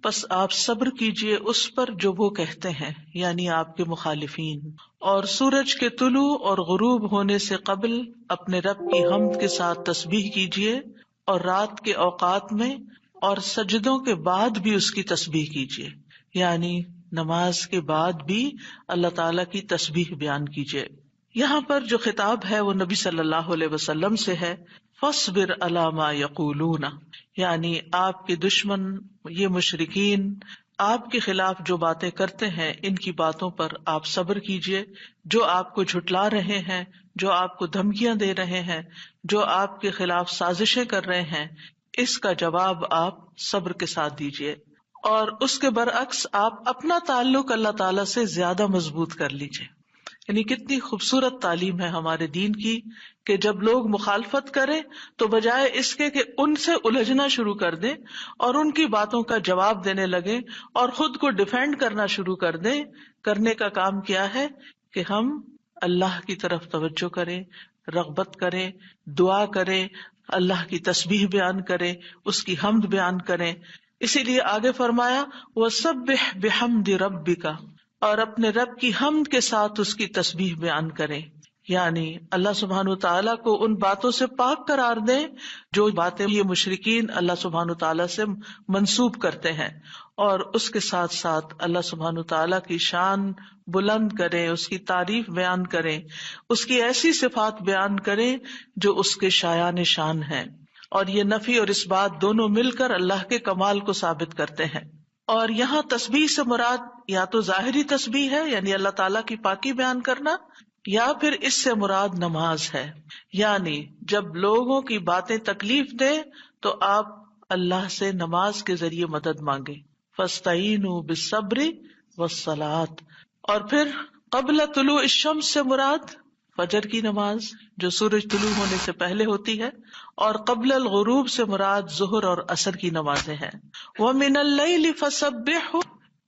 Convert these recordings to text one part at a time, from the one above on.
پس آپ صبر کیجئے اس پر جو وہ کہتے ہیں، یعنی آپ کے مخالفین، اور سورج کے طلوع اور غروب ہونے سے قبل اپنے رب کی حمد کے ساتھ تسبیح کیجئے، اور رات کے اوقات میں اور سجدوں کے بعد بھی اس کی تسبیح کیجئے، یعنی نماز کے بعد بھی اللہ تعالی کی تسبیح بیان کیجئے۔ یہاں پر جو خطاب ہے وہ نبی صلی اللہ علیہ وسلم سے ہے، فاصبر علی ما یقولون، یعنی آپ کے دشمن یہ مشرکین آپ کے خلاف جو باتیں کرتے ہیں ان کی باتوں پر آپ صبر کیجئے، جو آپ کو جھٹلا رہے ہیں، جو آپ کو دھمکیاں دے رہے ہیں، جو آپ کے خلاف سازشیں کر رہے ہیں، اس کا جواب آپ صبر کے ساتھ دیجئے، اور اس کے برعکس آپ اپنا تعلق اللہ تعالی سے زیادہ مضبوط کر لیجئے۔ یعنی کتنی خوبصورت تعلیم ہے ہمارے دین کی کہ جب لوگ مخالفت کریں تو بجائے اس کے کہ ان سے الجھنا شروع کر دیں اور ان کی باتوں کا جواب دینے لگیں اور خود کو ڈیفینڈ کرنا شروع کر دیں، کرنے کا کام کیا ہے کہ ہم اللہ کی طرف توجہ کریں، رغبت کریں، دعا کریں، اللہ کی تسبیح بیان کریں، اس کی حمد بیان کریں۔ اسی لیے آگے فرمایا وَسَبِّحْ بِحَمْدِ رَبِّكَ، اور اپنے رب کی حمد کے ساتھ اس کی تسبیح بیان کریں، یعنی اللہ سبحانہ وتعالیٰ کو ان باتوں سے پاک قرار دیں جو باتیں یہ مشرکین اللہ سبحانہ وتعالیٰ سے منسوب کرتے ہیں، اور اس کے ساتھ ساتھ اللہ سبحانہ وتعالیٰ کی شان بلند کریں، اس کی تعریف بیان کریں، اس کی ایسی صفات بیان کریں جو اس کے شایان شان ہیں، اور یہ نفی اور اس بات دونوں مل کر اللہ کے کمال کو ثابت کرتے ہیں۔ اور یہاں تسبیح سے مراد یا تو ظاہری تسبیح ہے یعنی اللہ تعالیٰ کی پاکی بیان کرنا، یا پھر اس سے مراد نماز ہے، یعنی جب لوگوں کی باتیں تکلیف دیں تو آپ اللہ سے نماز کے ذریعے مدد مانگیں، فاستعینوا بالصبر والصلاۃ۔ اور پھر قبل طلوع الشمس سے مراد فجر کی نماز جو سورج طلوع ہونے سے پہلے ہوتی ہے، اور قبل الغروب سے مراد ظہر اور عصر کی نمازیں ہیں۔ وَمِنَ اللَّيْلِ فَسَبِّحْهُ،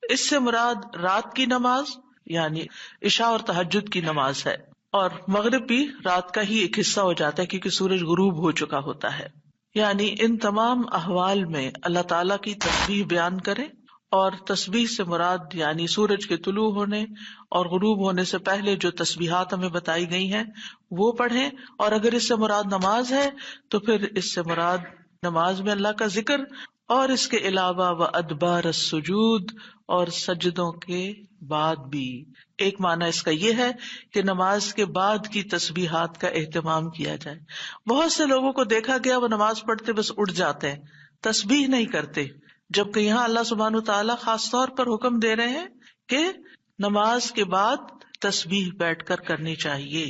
اس سے مراد رات کی نماز یعنی عشاء اور تہجد کی نماز ہے، اور مغرب بھی رات کا ہی ایک حصہ ہو جاتا ہے کیونکہ سورج غروب ہو چکا ہوتا ہے۔ یعنی ان تمام احوال میں اللہ تعالیٰ کی تسبیح بیان کریں، اور تسبیح سے مراد یعنی سورج کے طلوع ہونے اور غروب ہونے سے پہلے جو تسبیحات ہمیں بتائی گئی ہیں وہ پڑھیں، اور اگر اس سے مراد نماز ہے تو پھر اس سے مراد نماز میں اللہ کا ذکر، اور اس کے علاوہ وَأَدْبَارَ السُّجُودِ، اور سجدوں کے بعد بھی۔ ایک معنی اس کا یہ ہے کہ نماز کے بعد کی تسبیحات کا اہتمام کیا جائے۔ بہت سے لوگوں کو دیکھا گیا وہ نماز پڑھتے بس اٹھ جاتے ہیں، تسبیح نہیں کرتے، جبکہ یہاں اللہ سبحانہ وتعالیٰ خاص طور پر حکم دے رہے ہیں کہ نماز کے بعد تسبیح بیٹھ کر کرنی چاہیے،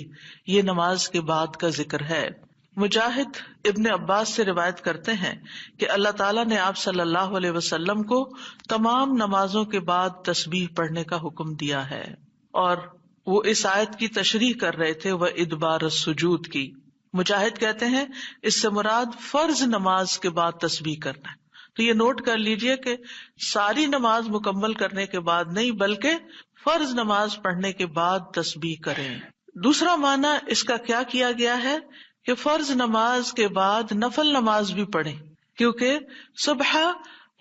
یہ نماز کے بعد کا ذکر ہے۔ مجاہد ابن عباس سے روایت کرتے ہیں کہ اللہ تعالیٰ نے آپ صلی اللہ علیہ وسلم کو تمام نمازوں کے بعد تسبیح پڑھنے کا حکم دیا ہے، اور وہ اس آیت کی تشریح کر رہے تھے وہ ادبار السجود کی۔ مجاہد کہتے ہیں اس سے مراد فرض نماز کے بعد تسبیح کرنا ہے۔ تو یہ نوٹ کر لیجئے کہ ساری نماز مکمل کرنے کے بعد نہیں بلکہ فرض نماز پڑھنے کے بعد تسبیح کریں۔ دوسرا معنی اس کا کیا کیا گیا ہے کہ فرض نماز کے بعد نفل نماز بھی پڑھیں، کیونکہ صبح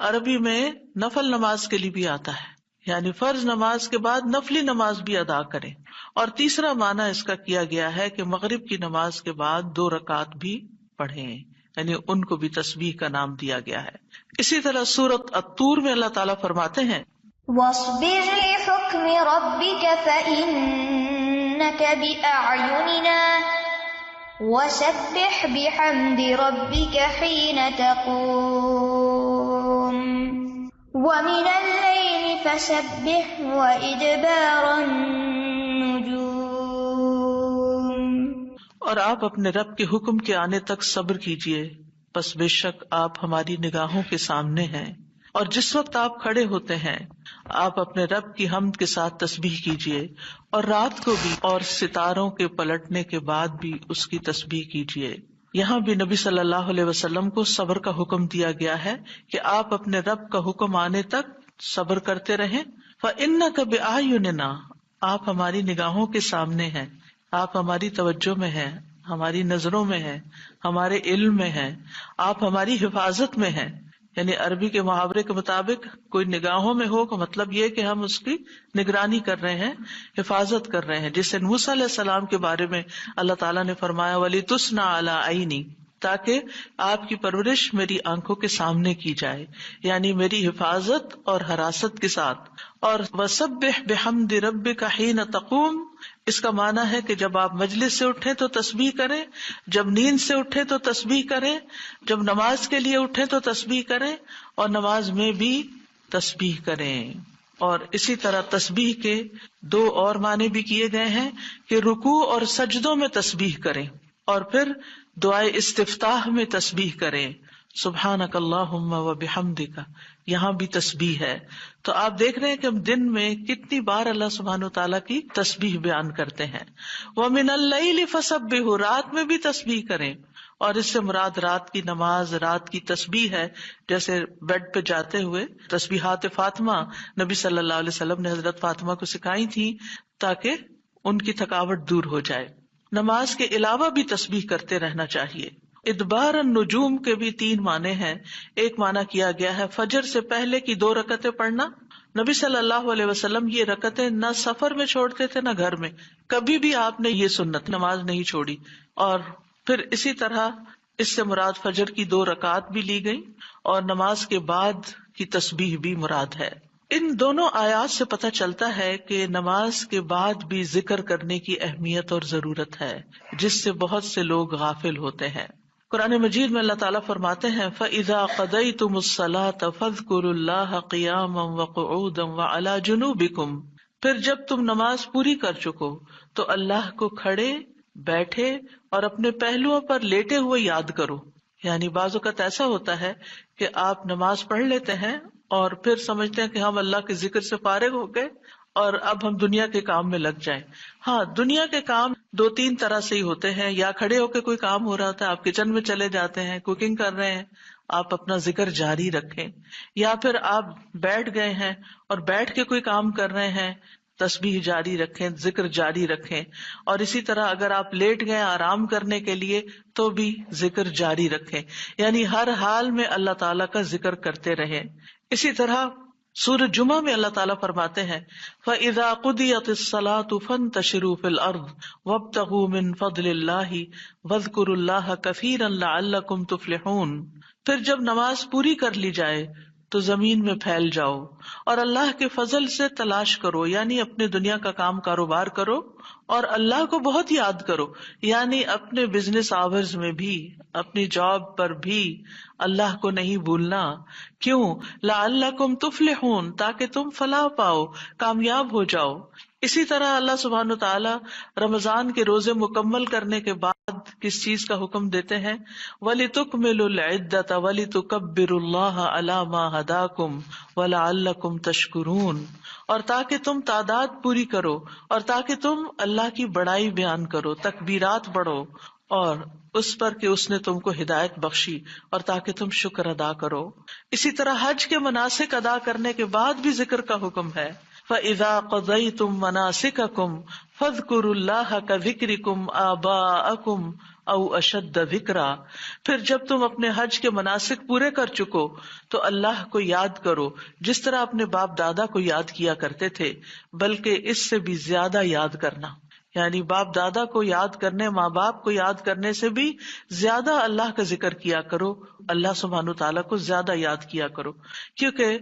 عربی میں نفل نماز کے لیے بھی آتا ہے، یعنی فرض نماز کے بعد نفلی نماز بھی ادا کریں۔ اور تیسرا معنی اس کا کیا گیا ہے کہ مغرب کی نماز کے بعد 2 رکعت بھی پڑھیں، یعنی ان کو بھی تسبیح کا نام دیا گیا ہے۔ اسی طرح سورۃ الطور میں اللہ تعالیٰ فرماتے ہیں وَاصْبِرْ لِحُكْمِ رَبِّكَ فَإِنَّكَ بِأَعْيُنِنَا وَسَبِّحْ بِحَمْدِ رَبِّكَ حِينَ تَقُومُ وَمِنَ اللَّيْلِ فَسَبِّحْهُ وَإِدْبَارَ النُّجُومِ۔ اور آپ اپنے رب کے حکم کے آنے تک صبر کیجئے، پس بے شک آپ ہماری نگاہوں کے سامنے ہیں، اور جس وقت آپ کھڑے ہوتے ہیں آپ اپنے رب کی حمد کے ساتھ تسبیح کیجئے، اور رات کو بھی اور ستاروں کے پلٹنے کے بعد بھی اس کی تسبیح کیجئے۔ یہاں بھی نبی صلی اللہ علیہ وسلم کو صبر کا حکم دیا گیا ہے کہ آپ اپنے رب کا حکم آنے تک صبر کرتے رہیں۔ فَإِنَّكَ بِأَعْيُنِنَا، آپ ہماری نگاہوں کے سامنے ہیں، آپ ہماری توجہ میں ہیں، ہماری نظروں میں ہیں، ہمارے علم میں ہیں، آپ ہماری حفاظت میں ہیں۔ یعنی عربی کے محاورے کے مطابق کوئی نگاہوں میں ہو کا مطلب یہ کہ ہم اس کی نگرانی کر رہے ہیں، حفاظت کر رہے ہیں، جس سے موسیٰ علیہ السلام کے بارے میں اللہ تعالیٰ نے فرمایا وَلِتُصْنَعَ عَلَىٰ عَيْنِي، تاکہ آپ کی پرورش میری آنکھوں کے سامنے کی جائے، یعنی میری حفاظت اور حراست کے ساتھ. اور وَسَبِّحْ بِحَمْدِ رَبِّكَ حِينَ تَقُومُ، اس کا معنی ہے کہ جب آپ مجلس سے اٹھیں تو تسبیح کریں، جب نیند سے اٹھیں تو تسبیح کریں، جب نماز کے لیے اٹھیں تو تسبیح کریں، اور نماز میں بھی تسبیح کریں. اور اسی طرح تسبیح کے دو اور معنی بھی کیے گئے ہیں کہ رکوع اور سجدوں میں تسبیح کریں، اور پھر دعائے استفتاح میں تسبیح کریں، سبحانک اللہم و بحمدک، یہاں بھی تسبیح ہے. تو آپ دیکھ رہے ہیں کہ ہم دن میں کتنی بار اللہ سبحانہ وتعالیٰ کی تسبیح بیان کرتے ہیں. وَمِنَ اللَّيْلِ فَسَبِّحْهُ، رات میں بھی تسبیح کریں، اور اس سے مراد رات کی نماز، رات کی تسبیح ہے. جیسے بیڈ پہ جاتے ہوئے تسبیحات فاطمہ نبی صلی اللہ علیہ وسلم نے حضرت فاطمہ کو سکھائی تھی تاکہ ان کی تھکاوٹ دور ہو جائے. نماز کے علاوہ بھی تسبیح کرتے رہنا چاہیے. ادبار النجوم کے بھی 3 معنی ہیں. ایک معنی کیا گیا ہے فجر سے پہلے کی 2 رکعتیں پڑھنا. نبی صلی اللہ علیہ وسلم یہ رکعتیں نہ سفر میں چھوڑتے تھے نہ گھر میں، کبھی بھی آپ نے یہ سنت نماز نہیں چھوڑی. اور پھر اسی طرح اس سے مراد فجر کی 2 رکعات بھی لی گئی، اور نماز کے بعد کی تسبیح بھی مراد ہے. ان دونوں آیات سے پتہ چلتا ہے کہ نماز کے بعد بھی ذکر کرنے کی اہمیت اور ضرورت ہے، جس سے بہت سے لوگ غافل ہوتے ہیں. قرآن مجید میں اللہ تعالیٰ فرماتے ہیں فَإِذَا قَضَيْتُمُ الصَّلَاةَ فَاذْكُرُوا اللَّهَ قِيَامًا وَقُعُودًا وَعَلَى جُنُوبِكُمْ، پھر جب تم نماز پوری کر چکو تو اللہ کو کھڑے، بیٹھے اور اپنے پہلوؤں پر لیٹے ہوئے یاد کرو. یعنی بعض اوقات ایسا ہوتا ہے کہ آپ نماز پڑھ لیتے ہیں اور پھر سمجھتے ہیں کہ ہم اللہ کے ذکر سے فارغ ہو گئے اور اب ہم دنیا کے کام میں لگ جائیں. ہاں، دنیا کے کام 2-3 طرح سے ہی ہوتے ہیں. یا کھڑے ہو کے کوئی کام ہو رہا ہوتا ہے، آپ کچن میں چلے جاتے ہیں، کوکنگ کر رہے ہیں، آپ اپنا ذکر جاری رکھیں. یا پھر آپ بیٹھ گئے ہیں اور بیٹھ کے کوئی کام کر رہے ہیں، تسبیح جاری رکھیں، ذکر جاری رکھیں. اور اسی طرح اگر آپ لیٹ گئے آرام کرنے کے لیے تو بھی ذکر جاری رکھیں. یعنی ہر حال میں اللہ تعالیٰ کا ذکر کرتے رہیں. اسی طرح سورہ جمعہ میں اللہ تعالیٰ فرماتے ہیں فَإِذَا قُضِيَتِ الصَّلَاةُ فَانتَشِرُوا فِي الْأَرْضِ وَابْتَغُوا مِن فَضْلِ اللَّهِ وَاذْكُرُوا اللَّهَ كَثِيرًا لَعَلَّكُمْ تُفْلِحُونَ. پھر جب نماز پوری کر لی جائے تو زمین میں پھیل جاؤ اور اللہ کے فضل سے تلاش کرو، یعنی اپنے دنیا کا کام کاروبار کرو اور اللہ کو بہت یاد کرو. یعنی اپنے بزنس آورز میں بھی، اپنی جاب پر بھی اللہ کو نہیں بھولنا. کیوں؟ لعلکم تفلحون، تاکہ تم فلاح پاؤ، کامیاب ہو جاؤ. اسی طرح اللہ سبحانہ تعالیٰ رمضان کے روزے مکمل کرنے کے بعد کس چیز کا حکم دیتے ہیں؟ وَلِتُكْمِلُوا الْعِدَّةَ وَلِتُكَبِّرُوا اللَّهَ عَلَى مَا هَدَاكُمْ وَلَعَلَّكُمْ تَشْكُرُونَ، اور تاکہ تم تعداد پوری کرو اور تاکہ تم اللہ کی بڑائی بیان کرو، تکبیرات پڑھو، اور اس پر کہ اس نے تم کو ہدایت بخشی، اور تاکہ تم شکر ادا کرو. اسی طرح حج کے مناسک ادا کرنے کے بعد بھی ذکر کا حکم ہے. فَإِذَا قَضَيْتُم مَّنَاسِكَكُمْ فَاذْكُرُوا اللَّهَ كَذِكْرِكُمْ آبَاءَكُمْ أَوْ أَشَدَّ ذِكْرًا. پھر جب تم اپنے حج کے مناسک پورے کر چکو تو اللہ کو یاد کرو جس طرح اپنے باپ دادا کو یاد کیا کرتے تھے، بلکہ اس سے بھی زیادہ یاد کرنا. یعنی باپ دادا کو یاد کرنے، ماں باپ کو یاد کرنے سے بھی زیادہ اللہ کا ذکر کیا کرو، اللہ سبحانہ تعالیٰ کو زیادہ یاد کیا کرو. کیونکہ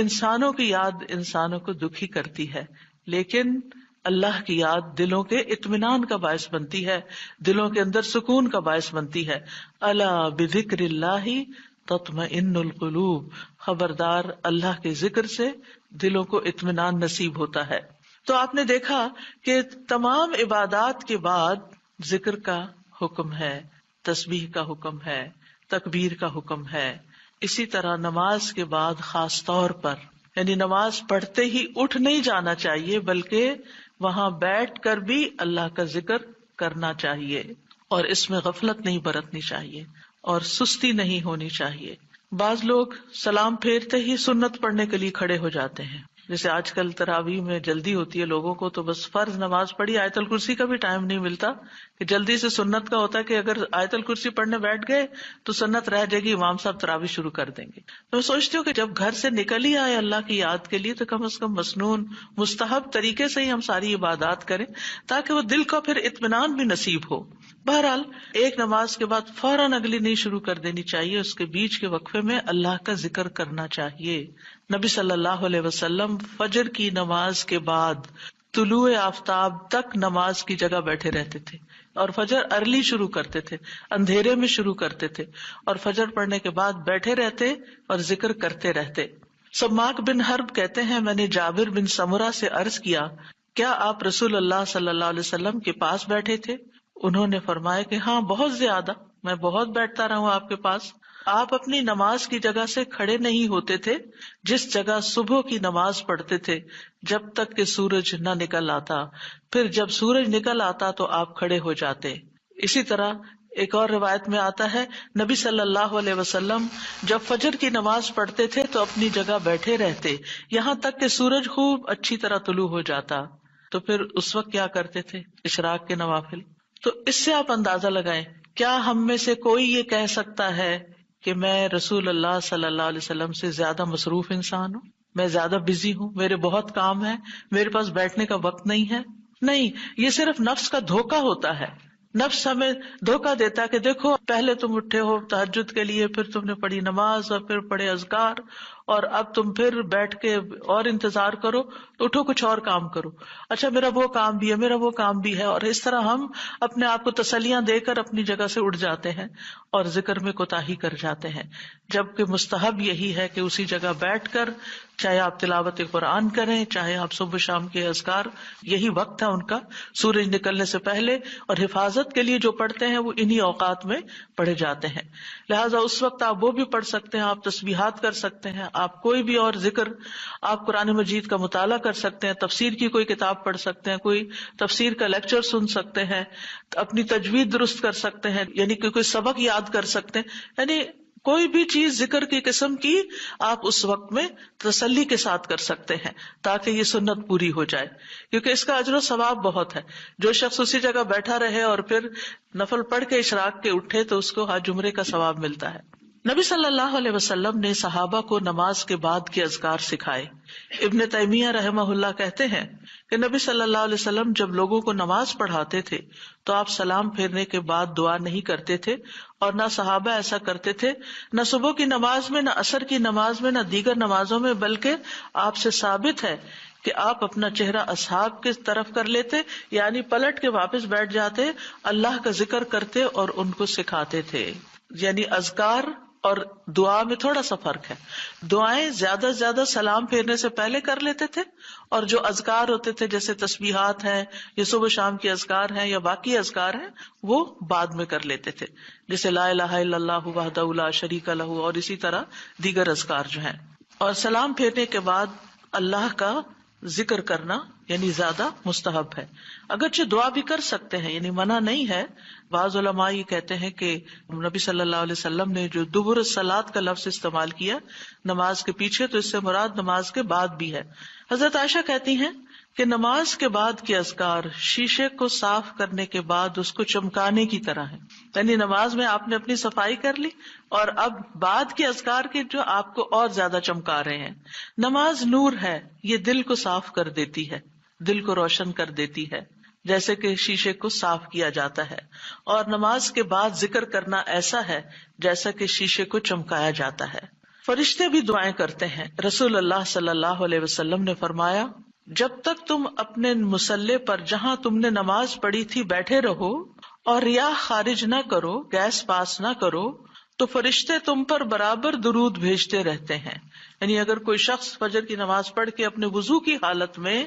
انسانوں کی یاد انسانوں کو دکھی کرتی ہے، لیکن اللہ کی یاد دلوں کے اطمینان کا باعث بنتی ہے، دلوں کے اندر سکون کا باعث بنتی ہے. الا بذکر اللہ تطمئن القلوب، خبردار اللہ کے ذکر سے دلوں کو اطمینان نصیب ہوتا ہے. تو آپ نے دیکھا کہ تمام عبادات کے بعد ذکر کا حکم ہے، تسبیح کا حکم ہے، تکبیر کا حکم ہے. اسی طرح نماز کے بعد خاص طور پر، یعنی نماز پڑھتے ہی اٹھ نہیں جانا چاہیے، بلکہ وہاں بیٹھ کر بھی اللہ کا ذکر کرنا چاہیے، اور اس میں غفلت نہیں برتنی چاہیے اور سستی نہیں ہونی چاہیے. بعض لوگ سلام پھیرتے ہی سنت پڑھنے کے لیے کھڑے ہو جاتے ہیں، جیسے آج کل تراویح میں جلدی ہوتی ہے لوگوں کو، تو بس فرض نماز پڑھی، آیت الکرسی کا بھی ٹائم نہیں ملتا کہ جلدی سے سنت کا ہوتا ہے کہ اگر آیت الکرسی پڑھنے بیٹھ گئے تو سنت رہ جائے گی، امام صاحب تراویح شروع کر دیں گے. تو میں سوچتی ہوں کہ جب گھر سے نکل ہی آئے اللہ کی یاد کے لیے تو کم از کم مسنون مستحب طریقے سے ہی ہم ساری عبادات کریں تاکہ وہ دل کو پھر اطمینان بھی نصیب ہو. بہرحال ایک نماز کے بعد فوراً اگلی نہیں شروع کر دینی چاہیے، اس کے بیچ کے وقفے میں اللہ کا ذکر کرنا چاہیے. نبی صلی اللہ علیہ وسلم فجر کی نماز کے بعد طلوع آفتاب تک نماز کی جگہ بیٹھے رہتے تھے، اور فجر ارلی شروع کرتے تھے، اندھیرے میں شروع کرتے تھے، اور فجر پڑھنے کے بعد بیٹھے رہتے اور ذکر کرتے رہتے. سماک بن حرب کہتے ہیں میں نے جابر بن سمرہ سے عرض کیا کیا آپ رسول اللہ صلی اللہ علیہ وسلم کے پاس بیٹھے تھے؟ انہوں نے فرمایا کہ ہاں بہت زیادہ، میں بہت بیٹھتا رہا ہوں آپ کے پاس. آپ اپنی نماز کی جگہ سے کھڑے نہیں ہوتے تھے جس جگہ صبح کی نماز پڑھتے تھے جب تک کہ سورج نہ نکل آتا، پھر جب سورج نکل آتا تو آپ کھڑے ہو جاتے. اسی طرح ایک اور روایت میں آتا ہے نبی صلی اللہ علیہ وسلم جب فجر کی نماز پڑھتے تھے تو اپنی جگہ بیٹھے رہتے یہاں تک کہ سورج خوب اچھی طرح طلوع ہو جاتا. تو پھر اس وقت کیا کرتے تھے؟ اشراق کے نوافل. تو اس سے آپ اندازہ لگائیں کیا ہم میں سے کوئی یہ کہہ سکتا ہے کہ میں رسول اللہ صلی اللہ علیہ وسلم سے زیادہ مصروف انسان ہوں، میں زیادہ بزی ہوں، میرے بہت کام ہے، میرے پاس بیٹھنے کا وقت نہیں ہے؟ نہیں، یہ صرف نفس کا دھوکہ ہوتا ہے. نفس ہمیں دھوکہ دیتا ہے کہ دیکھو پہلے تم اٹھے ہو تہجد کے لیے، پھر تم نے پڑھی نماز اور پھر پڑھے اذکار، اور اب تم پھر بیٹھ کے اور انتظار کرو، اٹھو کچھ اور کام کرو. اچھا میرا وہ کام بھی ہے، میرا وہ کام بھی ہے، اور اس طرح ہم اپنے آپ کو تسلیاں دے کر اپنی جگہ سے اٹھ جاتے ہیں اور ذکر میں کوتاہی کر جاتے ہیں. جبکہ مستحب یہی ہے کہ اسی جگہ بیٹھ کر چاہے آپ تلاوت قرآن کریں، چاہے آپ صبح شام کے اذکار، یہی وقت ہے ان کا سورج نکلنے سے پہلے، اور حفاظت کے لیے جو پڑھتے ہیں وہ انہی اوقات میں پڑھے جاتے ہیں. لہٰذا اس وقت آپ وہ بھی پڑھ سکتے ہیں، آپ تسبیحات کر سکتے ہیں، آپ کوئی بھی اور ذکر، آپ قرآن مجید کا مطالعہ کر سکتے ہیں، تفسیر کی کوئی کتاب پڑھ سکتے ہیں، کوئی تفسیر کا لیکچر سن سکتے ہیں، اپنی تجوید درست کر سکتے ہیں، یعنی کہ کوئی سبق یاد کر سکتے ہیں. یعنی کوئی بھی چیز ذکر کی قسم کی آپ اس وقت میں تسلی کے ساتھ کر سکتے ہیں تاکہ یہ سنت پوری ہو جائے، کیونکہ اس کا اجر و ثواب بہت ہے. جو شخص اسی جگہ بیٹھا رہے اور پھر نفل پڑھ کے اشراق کے اٹھے تو اس کو حج عمرے کا ثواب ملتا ہے. نبی صلی اللہ علیہ وسلم نے صحابہ کو نماز کے بعد کے اذکار سکھائے. ابن تیمیہ رحمہ اللہ کہتے ہیں کہ نبی صلی اللہ علیہ وسلم جب لوگوں کو نماز پڑھاتے تھے تو آپ سلام پھیرنے کے بعد دعا نہیں کرتے تھے، اور نہ صحابہ ایسا کرتے تھے، نہ صبح کی نماز میں، نہ عصر کی نماز میں، نہ دیگر نمازوں میں، بلکہ آپ سے ثابت ہے کہ آپ اپنا چہرہ اصحاب کی طرف کر لیتے، یعنی پلٹ کے واپس بیٹھ جاتے، اللہ کا ذکر کرتے اور ان کو سکھاتے تھے. یعنی اذکار اور دعا میں تھوڑا سا فرق ہے. دعائیں زیادہ سے زیادہ سلام پھیرنے سے پہلے کر لیتے تھے، اور جو اذکار ہوتے تھے جیسے تسبیحات ہیں یا صبح شام کے اذکار ہیں یا باقی اذکار ہیں وہ بعد میں کر لیتے تھے، جیسے لا الہ الا اللہ وحدہ لا شریک لہ، اور اسی طرح دیگر اذکار جو ہیں. اور سلام پھیرنے کے بعد اللہ کا ذکر کرنا یعنی زیادہ مستحب ہے. اگرچہ دعا بھی کر سکتے ہیں، یعنی منع نہیں ہے. بعض علماء یہ کہتے ہیں کہ نبی صلی اللہ علیہ وسلم نے جو دبر الصلاۃ کا لفظ استعمال کیا نماز کے پیچھے، تو اس سے مراد نماز کے بعد بھی ہے. حضرت عائشہ کہتی ہیں کہ نماز کے بعد کے اذکار شیشے کو صاف کرنے کے بعد اس کو چمکانے کی طرح ہے. یعنی نماز میں آپ نے اپنی صفائی کر لی اور اب بعد کے اذکار کے جو آپ کو اور زیادہ چمکا رہے ہیں. نماز نور ہے، یہ دل کو صاف کر دیتی ہے، دل کو روشن کر دیتی ہے جیسے کہ شیشے کو صاف کیا جاتا ہے. اور نماز کے بعد ذکر کرنا ایسا ہے جیسا کہ شیشے کو چمکایا جاتا ہے. فرشتے بھی دعائیں کرتے ہیں. رسول اللہ صلی اللہ علیہ وسلم نے فرمایا جب تک تم اپنے مصلے پر جہاں تم نے نماز پڑھی تھی بیٹھے رہو اور ریاح خارج نہ کرو، گیس پاس نہ کرو، تو فرشتے تم پر برابر درود بھیجتے رہتے ہیں. یعنی اگر کوئی شخص فجر کی نماز پڑھ کے اپنے وضو کی حالت میں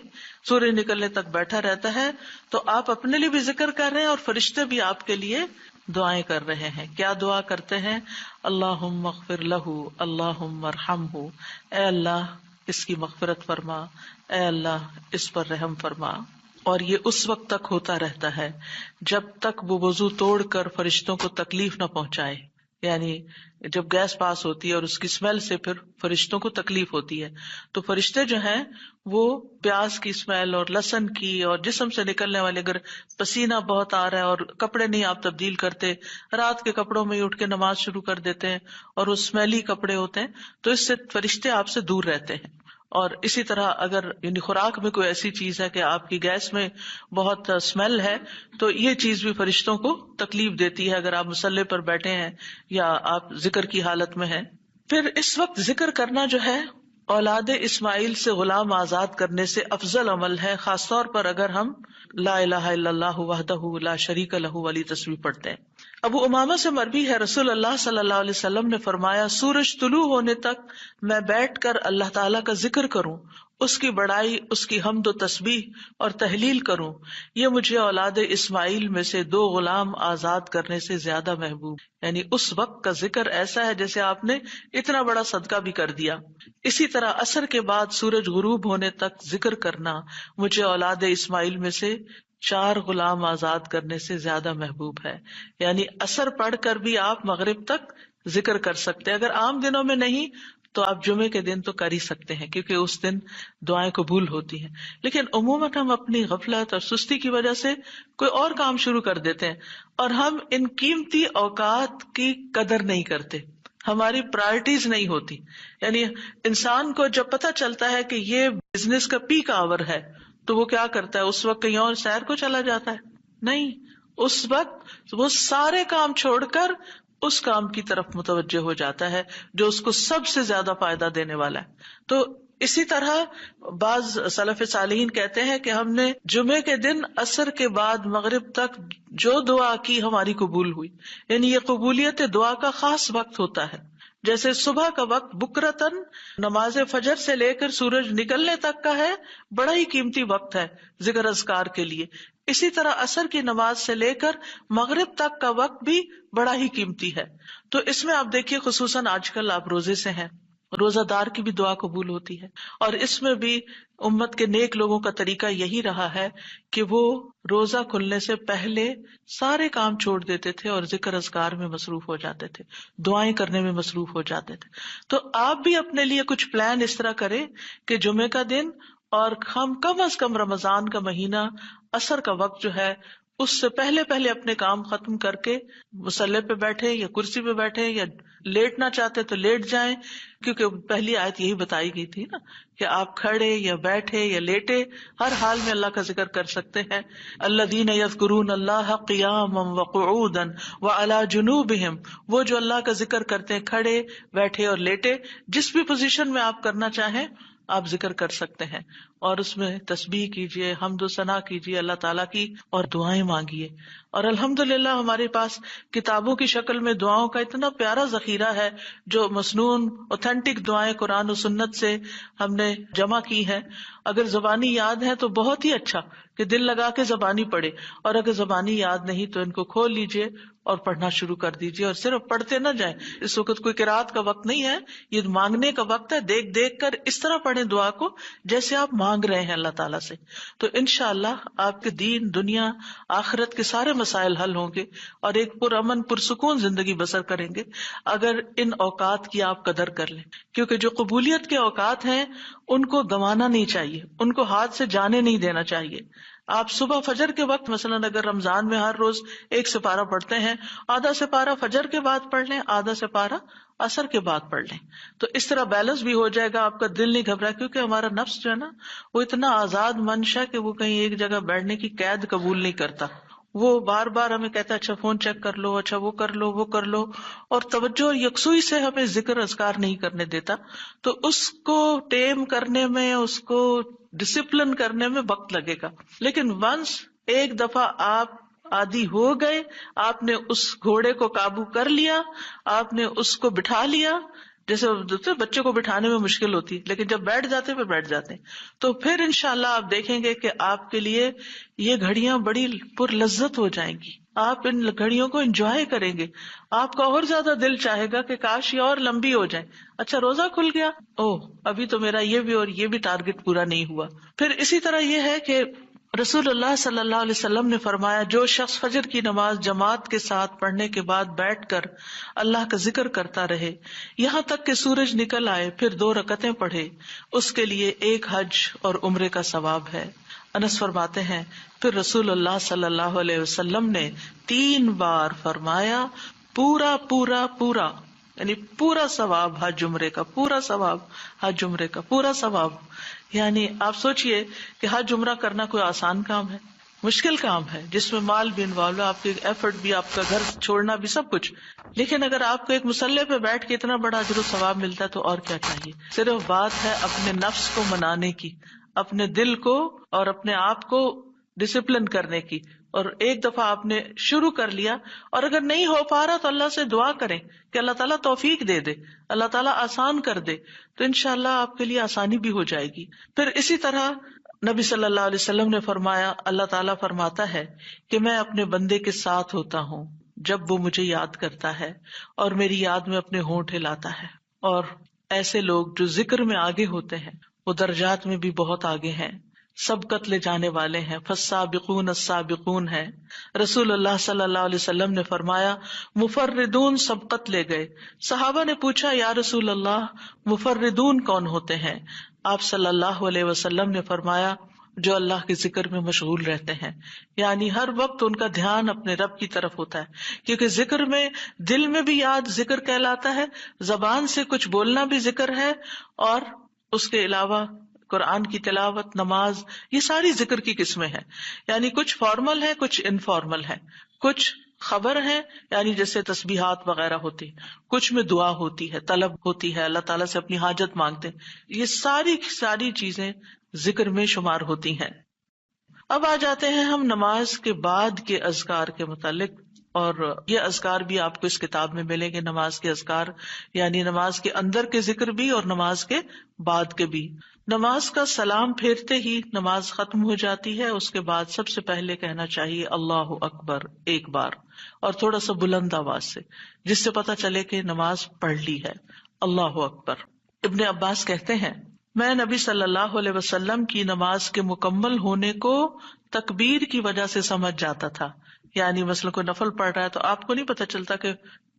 سورج نکلنے تک بیٹھا رہتا ہے تو آپ اپنے لیے بھی ذکر کر رہے ہیں اور فرشتے بھی آپ کے لیے دعائیں کر رہے ہیں. کیا دعا کرتے ہیں؟ اللہم اغفر لہ، اللہم ارحمہ، اے اللہ اس کی مغفرت فرما، اے اللہ اس پر رحم فرما. اور یہ اس وقت تک ہوتا رہتا ہے جب تک وہ وضو توڑ کر فرشتوں کو تکلیف نہ پہنچائے. یعنی جب گیس پاس ہوتی ہے اور اس کی اسمیل سے پھر فرشتوں کو تکلیف ہوتی ہے، تو فرشتے جو ہیں وہ پیاز کی اسمیل اور لہسن کی اور جسم سے نکلنے والے، اگر پسینہ بہت آ رہا ہے اور کپڑے نہیں آپ تبدیل کرتے، رات کے کپڑوں میں ہی اٹھ کے نماز شروع کر دیتے ہیں اور وہ اسمیلی کپڑے ہوتے ہیں، تو اس سے فرشتے آپ سے دور رہتے ہیں. اور اسی طرح اگر یعنی خوراک میں کوئی ایسی چیز ہے کہ آپ کی گیس میں بہت اسمیل ہے، تو یہ چیز بھی فرشتوں کو تکلیف دیتی ہے اگر آپ مصلی پر بیٹھے ہیں یا آپ ذکر کی حالت میں ہیں. پھر اس وقت ذکر کرنا جو ہے اولاد اسماعیل سے غلام آزاد کرنے سے افضل عمل ہے، خاص طور پر اگر ہم لا الہ الا اللہ وحدہ لا شریک لہ والی تسبیح پڑھتے ہیں. ابو امامہ سے مروی ہے، رسول اللہ صلی اللہ علیہ وسلم نے فرمایا، سورج طلوع ہونے تک میں بیٹھ کر اللہ تعالیٰ کا ذکر کروں، اس کی بڑائی، اس کی حمد و تسبیح اور تحلیل کروں، یہ مجھے اولاد اسماعیل میں سے 2 غلام آزاد کرنے سے زیادہ محبوب. یعنی اس وقت کا ذکر ایسا ہے جیسے آپ نے اتنا بڑا صدقہ بھی کر دیا. اسی طرح عصر کے بعد سورج غروب ہونے تک ذکر کرنا مجھے اولاد اسماعیل میں سے 4 غلام آزاد کرنے سے زیادہ محبوب ہے. یعنی عصر پڑھ کر بھی آپ مغرب تک ذکر کر سکتے ہیں. اگر عام دنوں میں نہیں تو آپ جمعے کے دن تو کر ہی سکتے ہیں کیونکہ اس دن دعائیں قبول ہوتی ہیں. لیکن عموماً ہم اپنی غفلت اور سستی کی وجہ سے کوئی اور کام شروع کر دیتے ہیں اور ہم ان قیمتی اوقات کی قدر نہیں کرتے، ہماری پرائرٹیز نہیں ہوتی. یعنی انسان کو جب پتہ چلتا ہے کہ یہ بزنس کا پیک آور ہے تو وہ کیا کرتا ہے، اس وقت کہیں اور سیر کو چلا جاتا ہے؟ نہیں، اس وقت وہ سارے کام چھوڑ کر اس کام کی طرف متوجہ ہو جاتا ہے جو اس کو سب سے زیادہ فائدہ دینے والا ہے. تو اسی طرح بعض سلف صالحین کہتے ہیں کہ ہم نے جمعے کے دن عصر کے بعد مغرب تک جو دعا کی ہماری قبول ہوئی. یعنی یہ قبولیت دعا کا خاص وقت ہوتا ہے. جیسے صبح کا وقت بکرتن نماز فجر سے لے کر سورج نکلنے تک کا ہے، بڑا ہی قیمتی وقت ہے ذکر اذکار کے لیے. اسی طرح عصر کی نماز سے لے کر مغرب تک کا وقت بھی بڑا ہی قیمتی ہے. تو اس میں آپ دیکھیے خصوصاً آج کل آپ روزے سے ہیں، روزہ دار کی بھی دعا قبول ہوتی ہے. اور اس میں بھی امت کے نیک لوگوں کا طریقہ یہی رہا ہے کہ وہ روزہ کھلنے سے پہلے سارے کام چھوڑ دیتے تھے اور ذکر اذکار میں مصروف ہو جاتے تھے، دعائیں کرنے میں مصروف ہو جاتے تھے. تو آپ بھی اپنے لیے کچھ پلان اس طرح کریں کہ جمعے کا دن اور ہم کم از کم رمضان کا مہینہ عصر کا وقت جو ہے اس سے پہلے اپنے کام ختم کر کے مصلی پہ بیٹھے یا کرسی پہ بیٹھے یا لیٹنا چاہتے تو لیٹ جائیں، کیونکہ پہلی آیت یہی بتائی گئی تھی نا کہ آپ کھڑے یا بیٹھے یا لیٹے ہر حال میں اللہ کا ذکر کر سکتے ہیں. الذین یذکرون اللہ قیاما وقعودا وعلی جنوبہم، وہ جو اللہ کا ذکر کرتے ہیں کھڑے، بیٹھے اور لیٹے، جس بھی پوزیشن میں آپ کرنا چاہیں آپ ذکر کر سکتے ہیں. اور اس میں تسبیح کیجیے، حمد و ثنا کیجیے اللہ تعالیٰ کی اور دعائیں مانگیے. اور الحمدللہ ہمارے پاس کتابوں کی شکل میں دعاؤں کا اتنا پیارا ذخیرہ ہے جو مسنون اوتھینٹک دعائیں قرآن و سنت سے ہم نے جمع کی ہیں. اگر زبانی یاد ہے تو بہت ہی اچھا کہ دل لگا کے زبانی پڑھے، اور اگر زبانی یاد نہیں تو ان کو کھول لیجئے اور پڑھنا شروع کر دیجئے. اور صرف پڑھتے نہ جائیں، اس وقت کوئی قرات کا وقت نہیں ہے، یہ مانگنے کا وقت ہے. دیکھ دیکھ کر اس طرح پڑھیں دعا کو جیسے آپ مانگ رہے ہیں اللہ تعالیٰ سے. تو انشاءاللہ آپ کے دین، دنیا، آخرت کے سارے مسائل حل ہوں گے اور ایک پرامن پرسکون زندگی بسر کریں گے اگر ان اوقات کی آپ قدر کر لیں. کیونکہ جو قبولیت کے اوقات ہیں ان کو گنوانا نہیں چاہیے، ان کو ہاتھ سے جانے نہیں دینا چاہیے. آپ صبح فجر کے وقت مثلا اگر رمضان میں ہر روز 1 سپارہ پڑھتے ہیں، آدھا سپارہ فجر کے بعد پڑھ لیں، آدھا سپارہ عصر کے بعد پڑھ لیں. تو اس طرح بیلنس بھی ہو جائے گا، آپ کا دل نہیں گھبرا، کیونکہ ہمارا نفس جو ہے نا وہ اتنا آزاد منش ہے کہ وہ کہیں ایک جگہ بیٹھنے کی قید قبول نہیں کرتا. وہ بار بار ہمیں کہتا ہے اچھا فون چیک کر لو، اچھا وہ کر لو، وہ کر لو، اور توجہ اور یکسوئی سے ہمیں ذکر اذکار نہیں کرنے دیتا. تو اس کو ٹیم کرنے میں، اس کو ڈسپلن کرنے میں وقت لگے گا. لیکن ونس ایک دفعہ آپ عادی ہو گئے، آپ نے اس گھوڑے کو قابو کر لیا، آپ نے اس کو بٹھا لیا. جیسے بچے کو بٹھانے میں مشکل ہوتی ہے لیکن جب بیٹھ جاتے پھر بیٹھ جاتے ہیں. تو پھر انشاءاللہ آپ دیکھیں گے کہ آپ کے لیے یہ گھڑیاں بڑی پر لذت ہو جائیں گی. آپ ان گھڑیوں کو انجوائے کریں گے، آپ کا اور زیادہ دل چاہے گا کہ کاش یہ اور لمبی ہو جائیں. اچھا روزہ کھل گیا، ابھی تو میرا یہ بھی اور یہ بھی ٹارگٹ پورا نہیں ہوا. پھر اسی طرح یہ ہے کہ رسول اللہ صلی اللہ علیہ وسلم نے فرمایا، جو شخص فجر کی نماز جماعت کے ساتھ پڑھنے کے بعد بیٹھ کر اللہ کا ذکر کرتا رہے یہاں تک کہ سورج نکل آئے، پھر 2 رکعتیں پڑھے، اس کے لیے 1 حج اور عمرے کا ثواب ہے۔ انس فرماتے ہیں، پھر رسول اللہ صلی اللہ علیہ وسلم نے 3 بار فرمایا، پورا پورا پورا، یعنی پورا ثواب حج عمرے کا، پورا ثواب حج عمرے کا، پورا ثواب۔ یعنی آپ سوچئے کہ حج عمرہ کرنا کوئی آسان کام ہے؟ مشکل کام ہے، جس میں مال بھی انوالو ہے، آپ کے ایفرٹ بھی، آپ کا گھر چھوڑنا بھی، سب کچھ۔ لیکن اگر آپ کو ایک مصلی پہ بیٹھ کے اتنا بڑا اجر و ثواب ملتا ہے تو اور کیا چاہیے۔ صرف بات ہے اپنے نفس کو منانے کی، اپنے دل کو اور اپنے آپ کو ڈسپلن کرنے کی، اور ایک دفعہ آپ نے شروع کر لیا، اور اگر نہیں ہو پا رہا تو اللہ سے دعا کریں کہ اللہ تعالیٰ توفیق دے دے، اللہ تعالیٰ آسان کر دے، تو انشاءاللہ آپ کے لیے آسانی بھی ہو جائے گی۔ پھر اسی طرح نبی صلی اللہ علیہ وسلم نے فرمایا، اللہ تعالیٰ فرماتا ہے کہ میں اپنے بندے کے ساتھ ہوتا ہوں جب وہ مجھے یاد کرتا ہے اور میری یاد میں اپنے ہونٹ ہلاتا ہے۔ اور ایسے لوگ جو ذکر میں آگے ہوتے ہیں وہ درجات میں بھی بہت آگے ہیں، سبقت لے جانے والے ہیں، فالسابقون السابقون ہیں۔ رسول اللہ صلی اللہ علیہ وسلم نے فرمایا، مفردون سبقت لے گئے۔ صحابہ نے پوچھا، یا رسول اللہ مفردون کون ہوتے ہیں؟ آپ صلی اللہ علیہ وسلم نے فرمایا، جو اللہ کے ذکر میں مشغول رہتے ہیں، یعنی ہر وقت ان کا دھیان اپنے رب کی طرف ہوتا ہے، کیونکہ ذکر میں دل میں بھی یاد ذکر کہلاتا ہے، زبان سے کچھ بولنا بھی ذکر ہے، اور اس کے علاوہ قرآن کی تلاوت، نماز، یہ ساری ذکر کی قسمیں ہیں۔ یعنی کچھ فارمل ہے، کچھ انفارمل ہے، کچھ خبر ہے یعنی جیسے تسبیحات وغیرہ ہوتی، کچھ میں دعا ہوتی ہے، طلب ہوتی ہے، اللہ تعالیٰ سے اپنی حاجت مانگتے ہیں، یہ ساری چیزیں ذکر میں شمار ہوتی ہیں۔ اب آ جاتے ہیں ہم نماز کے بعد کے اذکار کے متعلق، اور یہ اذکار بھی آپ کو اس کتاب میں ملیں گے، نماز کے اذکار، یعنی نماز کے اندر کے ذکر بھی اور نماز کے بعد کے بھی۔ نماز کا سلام پھیرتے ہی نماز ختم ہو جاتی ہے، اس کے بعد سب سے پہلے کہنا چاہیے اللہ اکبر 1 بار، اور تھوڑا سا بلند آواز سے، جس سے پتہ چلے کہ نماز پڑھ لی ہے، اللہ اکبر۔ ابن عباس کہتے ہیں، میں نبی صلی اللہ علیہ وسلم کی نماز کے مکمل ہونے کو تکبیر کی وجہ سے سمجھ جاتا تھا۔ یعنی مثلا کوئی نفل پڑھ رہا ہے تو آپ کو نہیں پتہ چلتا کہ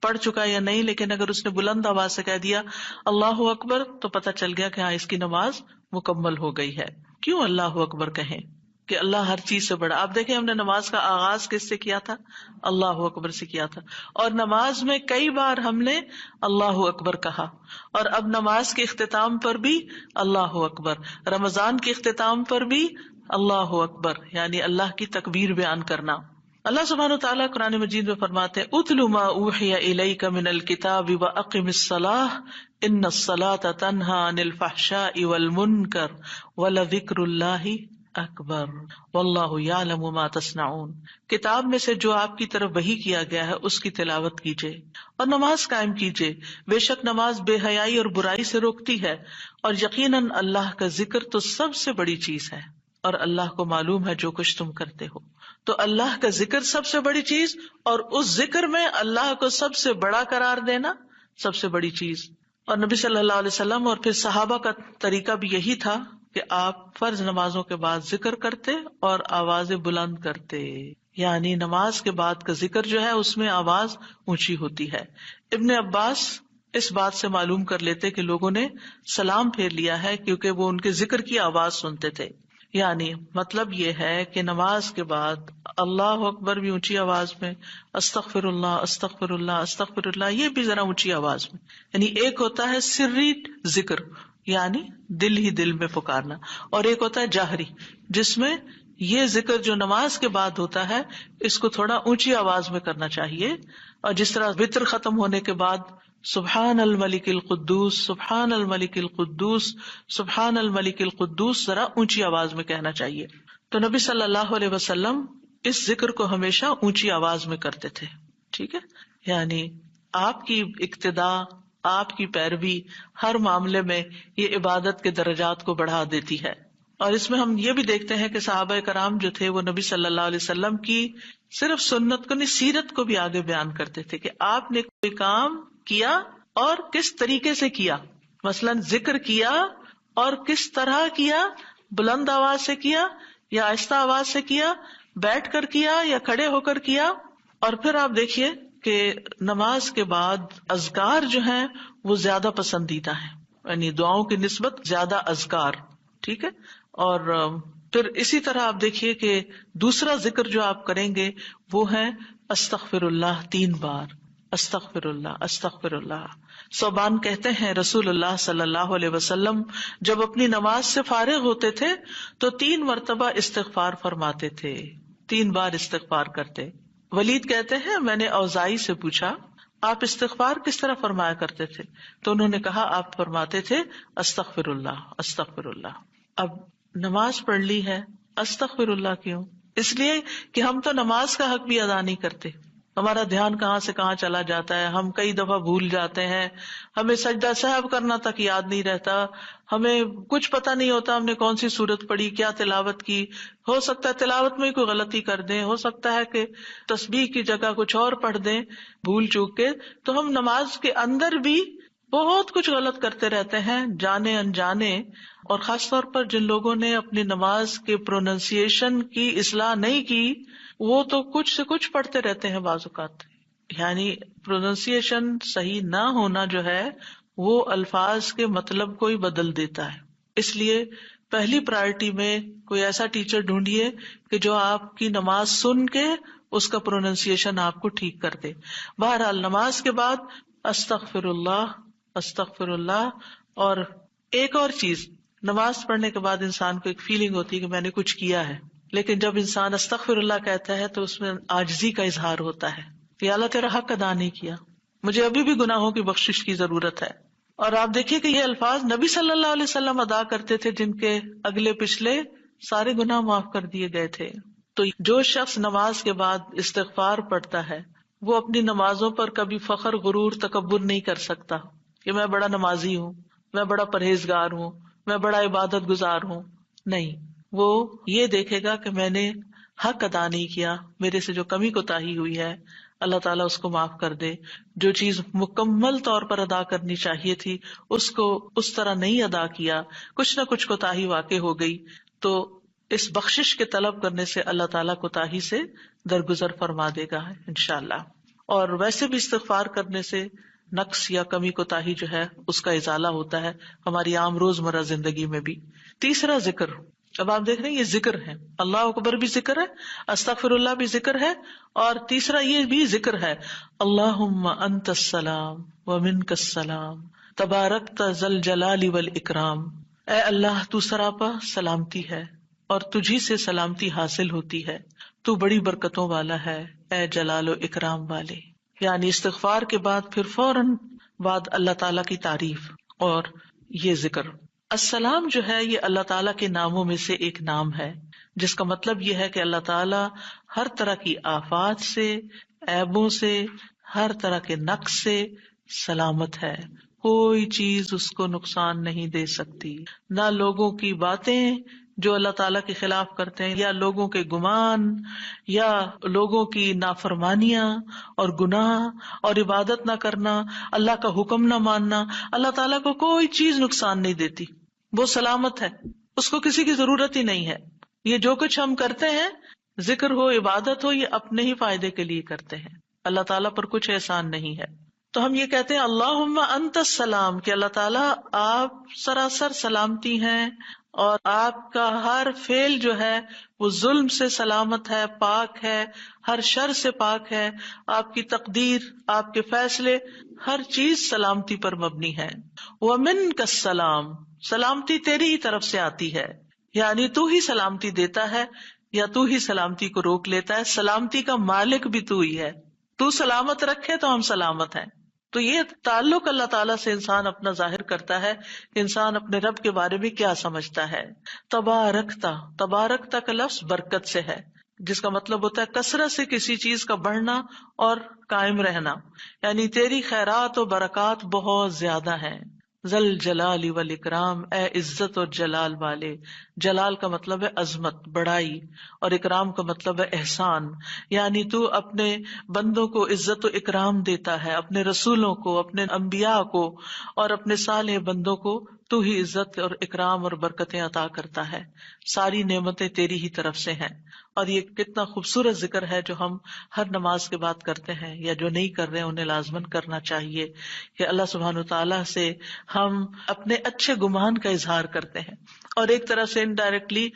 پڑھ چکا یا نہیں، لیکن اگر اس نے بلند آواز سے کہہ دیا اللہ اکبر تو پتہ چل گیا کہ ہاں اس کی نماز مکمل ہو گئی ہے۔ کیوں اللہ اکبر کہیں؟ کہ اللہ ہر چیز سے بڑا۔ آپ دیکھیں ہم نے نماز کا آغاز کس سے کیا تھا؟ اللہ اکبر سے کیا تھا، اور نماز میں کئی بار ہم نے اللہ اکبر کہا، اور اب نماز کے اختتام پر بھی اللہ اکبر، رمضان کے اختتام پر بھی اللہ اکبر، یعنی اللہ کی تکبیر بیان کرنا۔ اللہ سبحانہ وتعالیٰ قرآن مجید میں فرماتے ہیں، اتل ما اوحی الیک من الکتاب واقم الصلاۃ ان الصلاۃ تنہی عن الفحشاء والمنکر ولذکر اللہ اکبر واللہ یعلم ما تصنعون۔ کتاب میں سے جو آپ کی طرف وحی کیا گیا ہے اس کی تلاوت کیجیے اور نماز قائم کیجیے، بے شک نماز بے حیائی اور برائی سے روکتی ہے، اور یقیناً اللہ کا ذکر تو سب سے بڑی چیز ہے، اور اللہ کو معلوم ہے جو کچھ تم کرتے ہو۔ تو اللہ کا ذکر سب سے بڑی چیز، اور اس ذکر میں اللہ کو سب سے بڑا قرار دینا سب سے بڑی چیز۔ اور نبی صلی اللہ علیہ وسلم اور پھر صحابہ کا طریقہ بھی یہی تھا کہ آپ فرض نمازوں کے بعد ذکر کرتے اور آوازیں بلند کرتے، یعنی نماز کے بعد کا ذکر جو ہے اس میں آواز اونچی ہوتی ہے۔ ابن عباس اس بات سے معلوم کر لیتے کہ لوگوں نے سلام پھیر لیا ہے کیونکہ وہ ان کے ذکر کی آواز سنتے تھے۔ یعنی مطلب یہ ہے کہ نماز کے بعد اللہ اکبر بھی اونچی آواز میں، استغفر اللہ استغفر اللہ استغفر اللہ یہ بھی ذرا اونچی آواز میں، یعنی ایک ہوتا ہے سری ذکر یعنی دل ہی دل میں پکارنا، اور ایک ہوتا ہے جاہری جس میں یہ ذکر جو نماز کے بعد ہوتا ہے اس کو تھوڑا اونچی آواز میں کرنا چاہیے، اور جس طرح وتر ختم ہونے کے بعد سبحان الملک القدوس سبحان الملک القدوس سبحان الملک القدوس ذرا اونچی آواز میں کہنا چاہیے۔ تو نبی صلی اللہ علیہ وسلم اس ذکر کو ہمیشہ اونچی آواز میں کرتے تھے، ٹھیک ہے، یعنی آپ کی اقتداء، آپ کی پیروی ہر معاملے میں یہ عبادت کے درجات کو بڑھا دیتی ہے۔ اور اس میں ہم یہ بھی دیکھتے ہیں کہ صحابہ کرام جو تھے وہ نبی صلی اللہ علیہ وسلم کی صرف سنت کو نہیں سیرت کو بھی آگے بیان کرتے تھے کہ آپ نے کوئی کام کیا اور کس طریقے سے کیا، مثلا ذکر کیا اور کس طرح کیا، بلند آواز سے کیا یا آہستہ آواز سے کیا، بیٹھ کر کیا یا کھڑے ہو کر کیا. اور پھر آپ دیکھیے کہ نماز کے بعد اذکار جو ہیں وہ زیادہ پسندیدہ ہیں، یعنی دعاؤں کی نسبت زیادہ اذکار. ٹھیک ہے. اور پھر اسی طرح آپ دیکھیے کہ دوسرا ذکر جو آپ کریں گے وہ ہے استغفر اللہ 3 بار. استغفر اللہ استغفر اللہ. ثوبان کہتے ہیں رسول اللہ صلی اللہ علیہ وسلم جب اپنی نماز سے فارغ ہوتے تھے تو 3 مرتبہ استغفار فرماتے تھے، 3 بار استغفار کرتے. ولید کہتے ہیں میں نے اوزائی سے پوچھا آپ استغفار کس طرح فرمایا کرتے تھے؟ تو انہوں نے کہا آپ فرماتے تھے استغفر اللہ استغفر اللہ. اب نماز پڑھ لی ہے، استغفر اللہ کیوں؟ اس لیے کہ ہم تو نماز کا حق بھی ادا نہیں کرتے. ہمارا دھیان کہاں سے کہاں چلا جاتا ہے، ہم کئی دفعہ بھول جاتے ہیں، ہمیں سجدہ سہو کرنا تک یاد نہیں رہتا، ہمیں کچھ پتہ نہیں ہوتا ہم نے کون سی سورت پڑھی، کیا تلاوت کی. ہو سکتا ہے تلاوت میں کوئی غلطی کر دیں، ہو سکتا ہے کہ تسبیح کی جگہ کچھ اور پڑھ دیں بھول چوک کے. تو ہم نماز کے اندر بھی بہت کچھ غلط کرتے رہتے ہیں جانے انجانے. اور خاص طور پر جن لوگوں نے اپنی نماز کے پروننسیشن کی اصلاح نہیں کی وہ تو کچھ سے کچھ پڑھتے رہتے ہیں بعض اوقات. یعنی پروننسیشن صحیح نہ ہونا جو ہے وہ الفاظ کے مطلب کو ہی بدل دیتا ہے. اس لیے پہلی پرائرٹی میں کوئی ایسا ٹیچر ڈھونڈیے کہ جو آپ کی نماز سن کے اس کا پروننسیشن آپ کو ٹھیک کر دے. بہرحال نماز کے بعد استغفر اللہ استغفر اللہ. اور ایک اور چیز، نماز پڑھنے کے بعد انسان کو ایک فیلنگ ہوتی ہے کہ میں نے کچھ کیا ہے، لیکن جب انسان استغفر اللہ کہتا ہے تو اس میں عاجزی کا اظہار ہوتا ہے کہ اللہ تیرا حق ادا نہیں کیا، مجھے ابھی بھی گناہوں کی بخشش کی ضرورت ہے. اور آپ دیکھیے کہ یہ الفاظ نبی صلی اللہ علیہ وسلم ادا کرتے تھے جن کے اگلے پچھلے سارے گناہ معاف کر دیے گئے تھے. تو جو شخص نماز کے بعد استغفار پڑھتا ہے وہ اپنی نمازوں پر کبھی فخر غرور تکبر نہیں کر سکتا کہ میں بڑا نمازی ہوں، میں بڑا پرہیزگار ہوں، میں بڑا عبادت گزار ہوں. نہیں، وہ یہ دیکھے گا کہ میں نے حق ادا نہیں کیا، میرے سے جو کمی کوتاہی ہوئی ہے اللہ تعالیٰ اس کو معاف کر دے. جو چیز مکمل طور پر ادا کرنی چاہیے تھی اس کو اس طرح نہیں ادا کیا، کچھ نہ کچھ کوتاہی واقع ہو گئی، تو اس بخشش کے طلب کرنے سے اللہ تعالیٰ کوتاہی سے درگزر فرما دے گا انشاءاللہ. اور ویسے بھی استغفار کرنے سے نقص یا کمی کوتاہی جو ہے اس کا ازالہ ہوتا ہے ہماری عام روزمرہ زندگی میں بھی. تیسرا ذکر، اب آپ دیکھ رہے ہیں یہ ذکر ہے، اللہ اکبر بھی ذکر ہے، استغفر اللہ بھی ذکر ہے، اور تیسرا یہ بھی ذکر ہے اللہم انت السلام ومنک السلام تبارکت ذی الجلال والاکرام. اے اللہ تو سراپا سلامتی ہے اور تجھی سے سلامتی حاصل ہوتی ہے، تو بڑی برکتوں والا ہے اے جلال و اکرام والے. یعنی استغفار کے بعد پھر فوراً بعد اللہ تعالیٰ کی تعریف اور یہ ذکر. السلام جو ہے یہ اللہ تعالیٰ کے ناموں میں سے ایک نام ہے جس کا مطلب یہ ہے کہ اللہ تعالیٰ ہر طرح کی آفات سے، عیبوں سے، ہر طرح کے نقص سے سلامت ہے. کوئی چیز اس کو نقصان نہیں دے سکتی، نہ لوگوں کی باتیں جو اللہ تعالیٰ کے خلاف کرتے ہیں، یا لوگوں کے گمان، یا لوگوں کی نافرمانیاں اور گناہ اور عبادت نہ کرنا، اللہ کا حکم نہ ماننا، اللہ تعالیٰ کو کوئی چیز نقصان نہیں دیتی. وہ سلامت ہے، اس کو کسی کی ضرورت ہی نہیں ہے. یہ جو کچھ ہم کرتے ہیں، ذکر ہو، عبادت ہو، یہ اپنے ہی فائدے کے لیے کرتے ہیں، اللہ تعالیٰ پر کچھ احسان نہیں ہے. تو ہم یہ کہتے ہیں اللہم انت السلام کہ اللہ تعالیٰ آپ سراسر سلامتی ہیں اور آپ کا ہر فعل جو ہے وہ ظلم سے سلامت ہے، پاک ہے، ہر شر سے پاک ہے. آپ کی تقدیر، آپ کے فیصلے، ہر چیز سلامتی پر مبنی ہے. ومنک السلام، سلامتی تیری ہی طرف سے آتی ہے، یعنی تو ہی سلامتی دیتا ہے یا تو ہی سلامتی کو روک لیتا ہے. سلامتی کا مالک بھی تو ہی ہے، تو سلامت رکھے تو ہم سلامت ہیں. تو یہ تعلق اللہ تعالیٰ سے انسان اپنا ظاہر کرتا ہے کہ انسان اپنے رب کے بارے میں کیا سمجھتا ہے. تبارکتا، تبارکتا کا لفظ برکت سے ہے جس کا مطلب ہوتا ہے کثرت سے کسی چیز کا بڑھنا اور قائم رہنا، یعنی تیری خیرات و برکات بہت زیادہ ہیں. ذل جلال والاکرام، اے عزت اور جلال والے. جلال کا مطلب ہے عظمت، بڑائی، اور اکرام کا مطلب ہے احسان. یعنی تو اپنے بندوں کو عزت و اکرام دیتا ہے، اپنے رسولوں کو، اپنے انبیاء کو اور اپنے صالح بندوں کو تو ہی عزت اور اکرام اور برکتیں عطا کرتا ہے، ساری نعمتیں تیری ہی طرف سے ہیں. اور یہ کتنا خوبصورت ذکر ہے جو ہم ہر نماز کے بعد کرتے ہیں، یا جو نہیں کر رہے انہیں لازماً کرنا چاہیے، کہ اللہ سبحانہ وتعالیٰ سے ہم اپنے اچھے گمان کا اظہار کرتے ہیں اور ایک طرح سے انڈائریکٹلی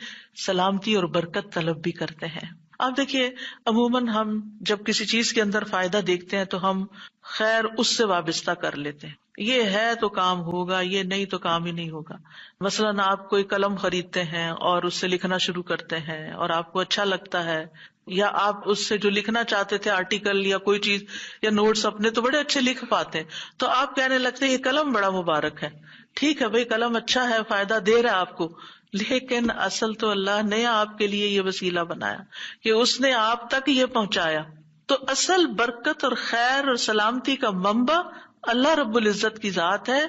سلامتی اور برکت طلب بھی کرتے ہیں. آپ دیکھیے عموماً ہم جب کسی چیز کے اندر فائدہ دیکھتے ہیں تو ہم خیر اس سے وابستہ کر لیتے ہیں، یہ ہے تو کام ہوگا، یہ نہیں تو کام ہی نہیں ہوگا. مثلاً آپ کوئی قلم خریدتے ہیں اور اس سے لکھنا شروع کرتے ہیں اور آپ کو اچھا لگتا ہے، یا آپ اس سے جو لکھنا چاہتے تھے آرٹیکل یا کوئی چیز یا نوٹس اپنے تو بڑے اچھے لکھ پاتے ہیں، تو آپ کہنے لگتے ہیں یہ قلم بڑا مبارک ہے. ٹھیک ہے بھائی، قلم اچھا ہے، فائدہ دے رہا ہے آپ کو، لیکن اصل تو اللہ نے آپ کے لیے یہ وسیلہ بنایا کہ اس نے آپ تک یہ پہنچایا. تو اصل برکت اور خیر اور سلامتی کا منبع اللہ رب العزت کی ذات ہے.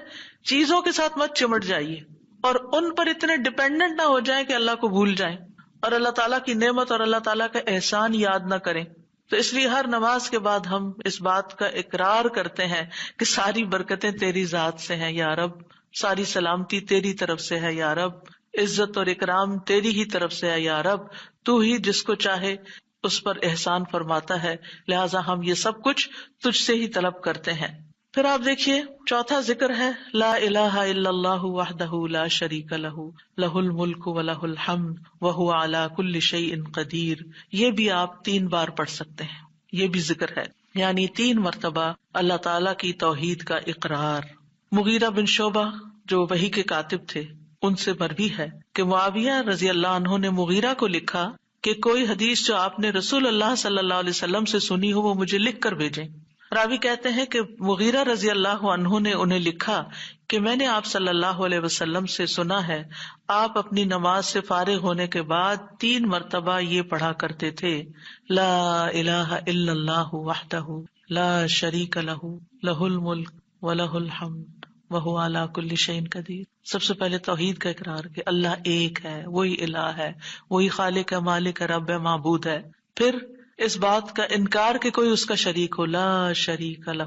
چیزوں کے ساتھ مت چمٹ جائیے اور ان پر اتنے ڈپینڈنٹ نہ ہو جائیں کہ اللہ کو بھول جائیں اور اللہ تعالیٰ کی نعمت اور اللہ تعالیٰ کا احسان یاد نہ کریں. تو اس لیے ہر نماز کے بعد ہم اس بات کا اقرار کرتے ہیں کہ ساری برکتیں تیری ذات سے ہیں یا رب، ساری سلامتی تیری طرف سے ہے یا رب، عزت اور اکرام تیری ہی طرف سے ہے یا رب، تو ہی جس کو چاہے اس پر احسان فرماتا ہے، لہٰذا ہم یہ سب کچھ تجھ سے ہی طلب کرتے ہیں. پھر آپ دیکھیے چوتھا ذکر ہے لا الہ الا اللہ وحدہ لا شریک لہ لہ الملک ولہ الحمد وہو علی کل شیء قدیر. یہ بھی آپ 3 بار پڑھ سکتے ہیں، یہ بھی ذکر ہے، یعنی 3 مرتبہ اللہ تعالی کی توحید کا اقرار. مغیرہ بن شعبہ جو وحی کے کاتب تھے ان سے مروی ہے کہ معاویہ رضی اللہ عنہ نے مغیرہ کو لکھا کہ کوئی حدیث جو آپ نے رسول اللہ صلی اللہ علیہ وسلم سے سنی ہو وہ مجھے لکھ کر بھیجیں. راوی کہتے ہیں کہ مغیرہ رضی اللہ عنہ نے انہیں لکھا کہ میں نے آپ صلی اللہ علیہ وسلم سے سنا ہے آپ اپنی نماز سے فارغ ہونے کے بعد 3 مرتبہ یہ پڑھا کرتے تھے لا الہ الا اللہ وحدہ لا شریک لہ لہ الملک ولہ الحمد وہو علی کل شیء قدیر. سب سے پہلے توحید کا اقرار کہ اللہ ایک ہے، وہی الہ ہے، وہی خالق ہے، مالک ہے، رب ہے، معبود ہے. پھر اس بات کا انکار کہ کوئی اس کا شریک ہو، لا شریک لہ.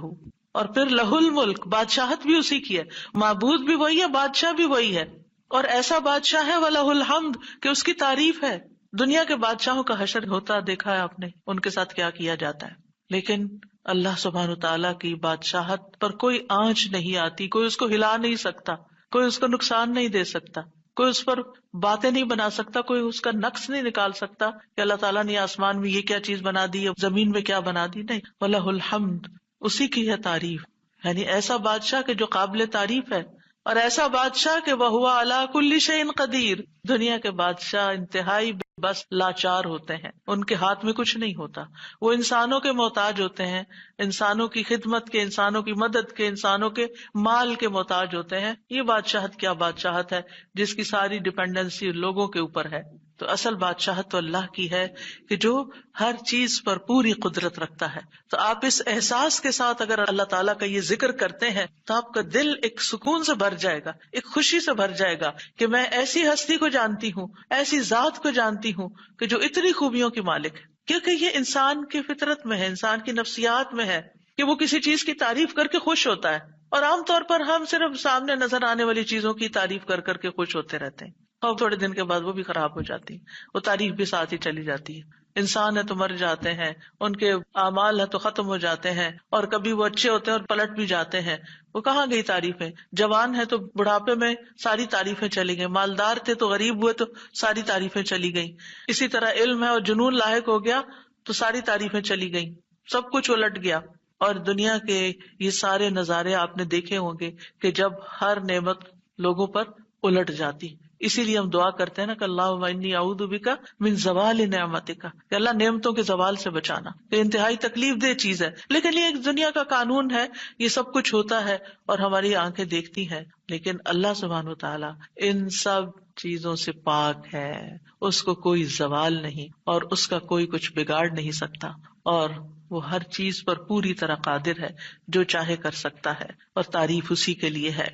اور پھر لہ الملک، بادشاہت بھی اسی کی ہے، معبود بھی وہی ہے، بادشاہ بھی وہی ہے، اور ایسا بادشاہ ہے ولہ الحمد کہ اس کی تعریف ہے. دنیا کے بادشاہوں کا حشر ہوتا دیکھا ہے آپ نے، ان کے ساتھ کیا کیا جاتا ہے، لیکن اللہ سبحانہ وتعالیٰ کی بادشاہت پر کوئی آنچ نہیں آتی، کوئی اس کو ہلا نہیں سکتا، کوئی اس کو نقصان نہیں دے سکتا، کوئی اس پر باتیں نہیں بنا سکتا، کوئی اس کا نقص نہیں نکال سکتا کہ اللہ تعالیٰ نے آسمان میں یہ کیا چیز بنا دی، زمین میں کیا بنا دی. نہیں، وَلَهُ الْحَمْدُ، اسی کی ہے تعریف. یعنی ایسا بادشاہ کہ جو قابل تعریف ہے، اور ایسا بادشاہ کہ وَهُوَ عَلَى كُلِّ شَيْءٍ قَدِيرٌ. دنیا کے بادشاہ انتہائی بس لاچار ہوتے ہیں، ان کے ہاتھ میں کچھ نہیں ہوتا، وہ انسانوں کے محتاج ہوتے ہیں، انسانوں کی خدمت کے، انسانوں کی مدد کے، انسانوں کے مال کے محتاج ہوتے ہیں. یہ بادشاہت کیا بادشاہت ہے جس کی ساری ڈیپینڈنسی لوگوں کے اوپر ہے. تو اصل بادشاہت تو اللہ کی ہے کہ جو ہر چیز پر پوری قدرت رکھتا ہے. تو آپ اس احساس کے ساتھ اگر اللہ تعالیٰ کا یہ ذکر کرتے ہیں تو آپ کا دل ایک سکون سے بھر جائے گا، ایک خوشی سے بھر جائے گا کہ میں ایسی ہستی کو جانتی ہوں، ایسی ذات کو جانتی ہوں کہ جو اتنی خوبیوں کی مالک ہے. کیونکہ یہ انسان کی فطرت میں ہے، انسان کی نفسیات میں ہے کہ وہ کسی چیز کی تعریف کر کے خوش ہوتا ہے، اور عام طور پر ہم صرف سامنے نظر آنے والی چیزوں کی تعریف کر کر کے خوش ہوتے رہتے ہیں، اور تھوڑے دن کے بعد وہ بھی خراب ہو جاتی ہے، وہ تعریف بھی ساتھ ہی چلی جاتی ہے. انسان ہے تو مر جاتے ہیں، ان کے اعمال ہے تو ختم ہو جاتے ہیں، اور کبھی وہ اچھے ہوتے ہیں اور پلٹ بھی جاتے ہیں. وہ کہاں گئی تعریفیں؟ جوان ہے تو بڑھاپے میں ساری تعریفیں چلی گئی، مالدار تھے تو غریب ہوئے تو ساری تعریفیں چلی گئیں. اسی طرح علم ہے اور جنون لاحق ہو گیا تو ساری تعریفیں چلی گئیں، سب کچھ الٹ گیا. اور دنیا کے یہ سارے نظارے آپ نے دیکھے ہوں گے کہ جب ہر نعمت لوگوں پر الٹ جاتی. اسی لیے ہم دعا کرتے ہیں نا کہ اللہم انی اعوذ بک من زوال نعمتک، کہ اللہ نعمتوں کے زوال سے بچانا. یہ انتہائی تکلیف دہ چیز ہے، لیکن یہ ایک دنیا کا قانون ہے، یہ سب کچھ ہوتا ہے اور ہماری آنکھیں دیکھتی ہیں. لیکن اللہ سبحانہ و تعالیٰ ان سب چیزوں سے پاک ہے، اس کو کوئی زوال نہیں اور اس کا کوئی کچھ بگاڑ نہیں سکتا، اور وہ ہر چیز پر پوری طرح قادر ہے، جو چاہے کر سکتا ہے، اور تعریف اسی کے لیے ہے.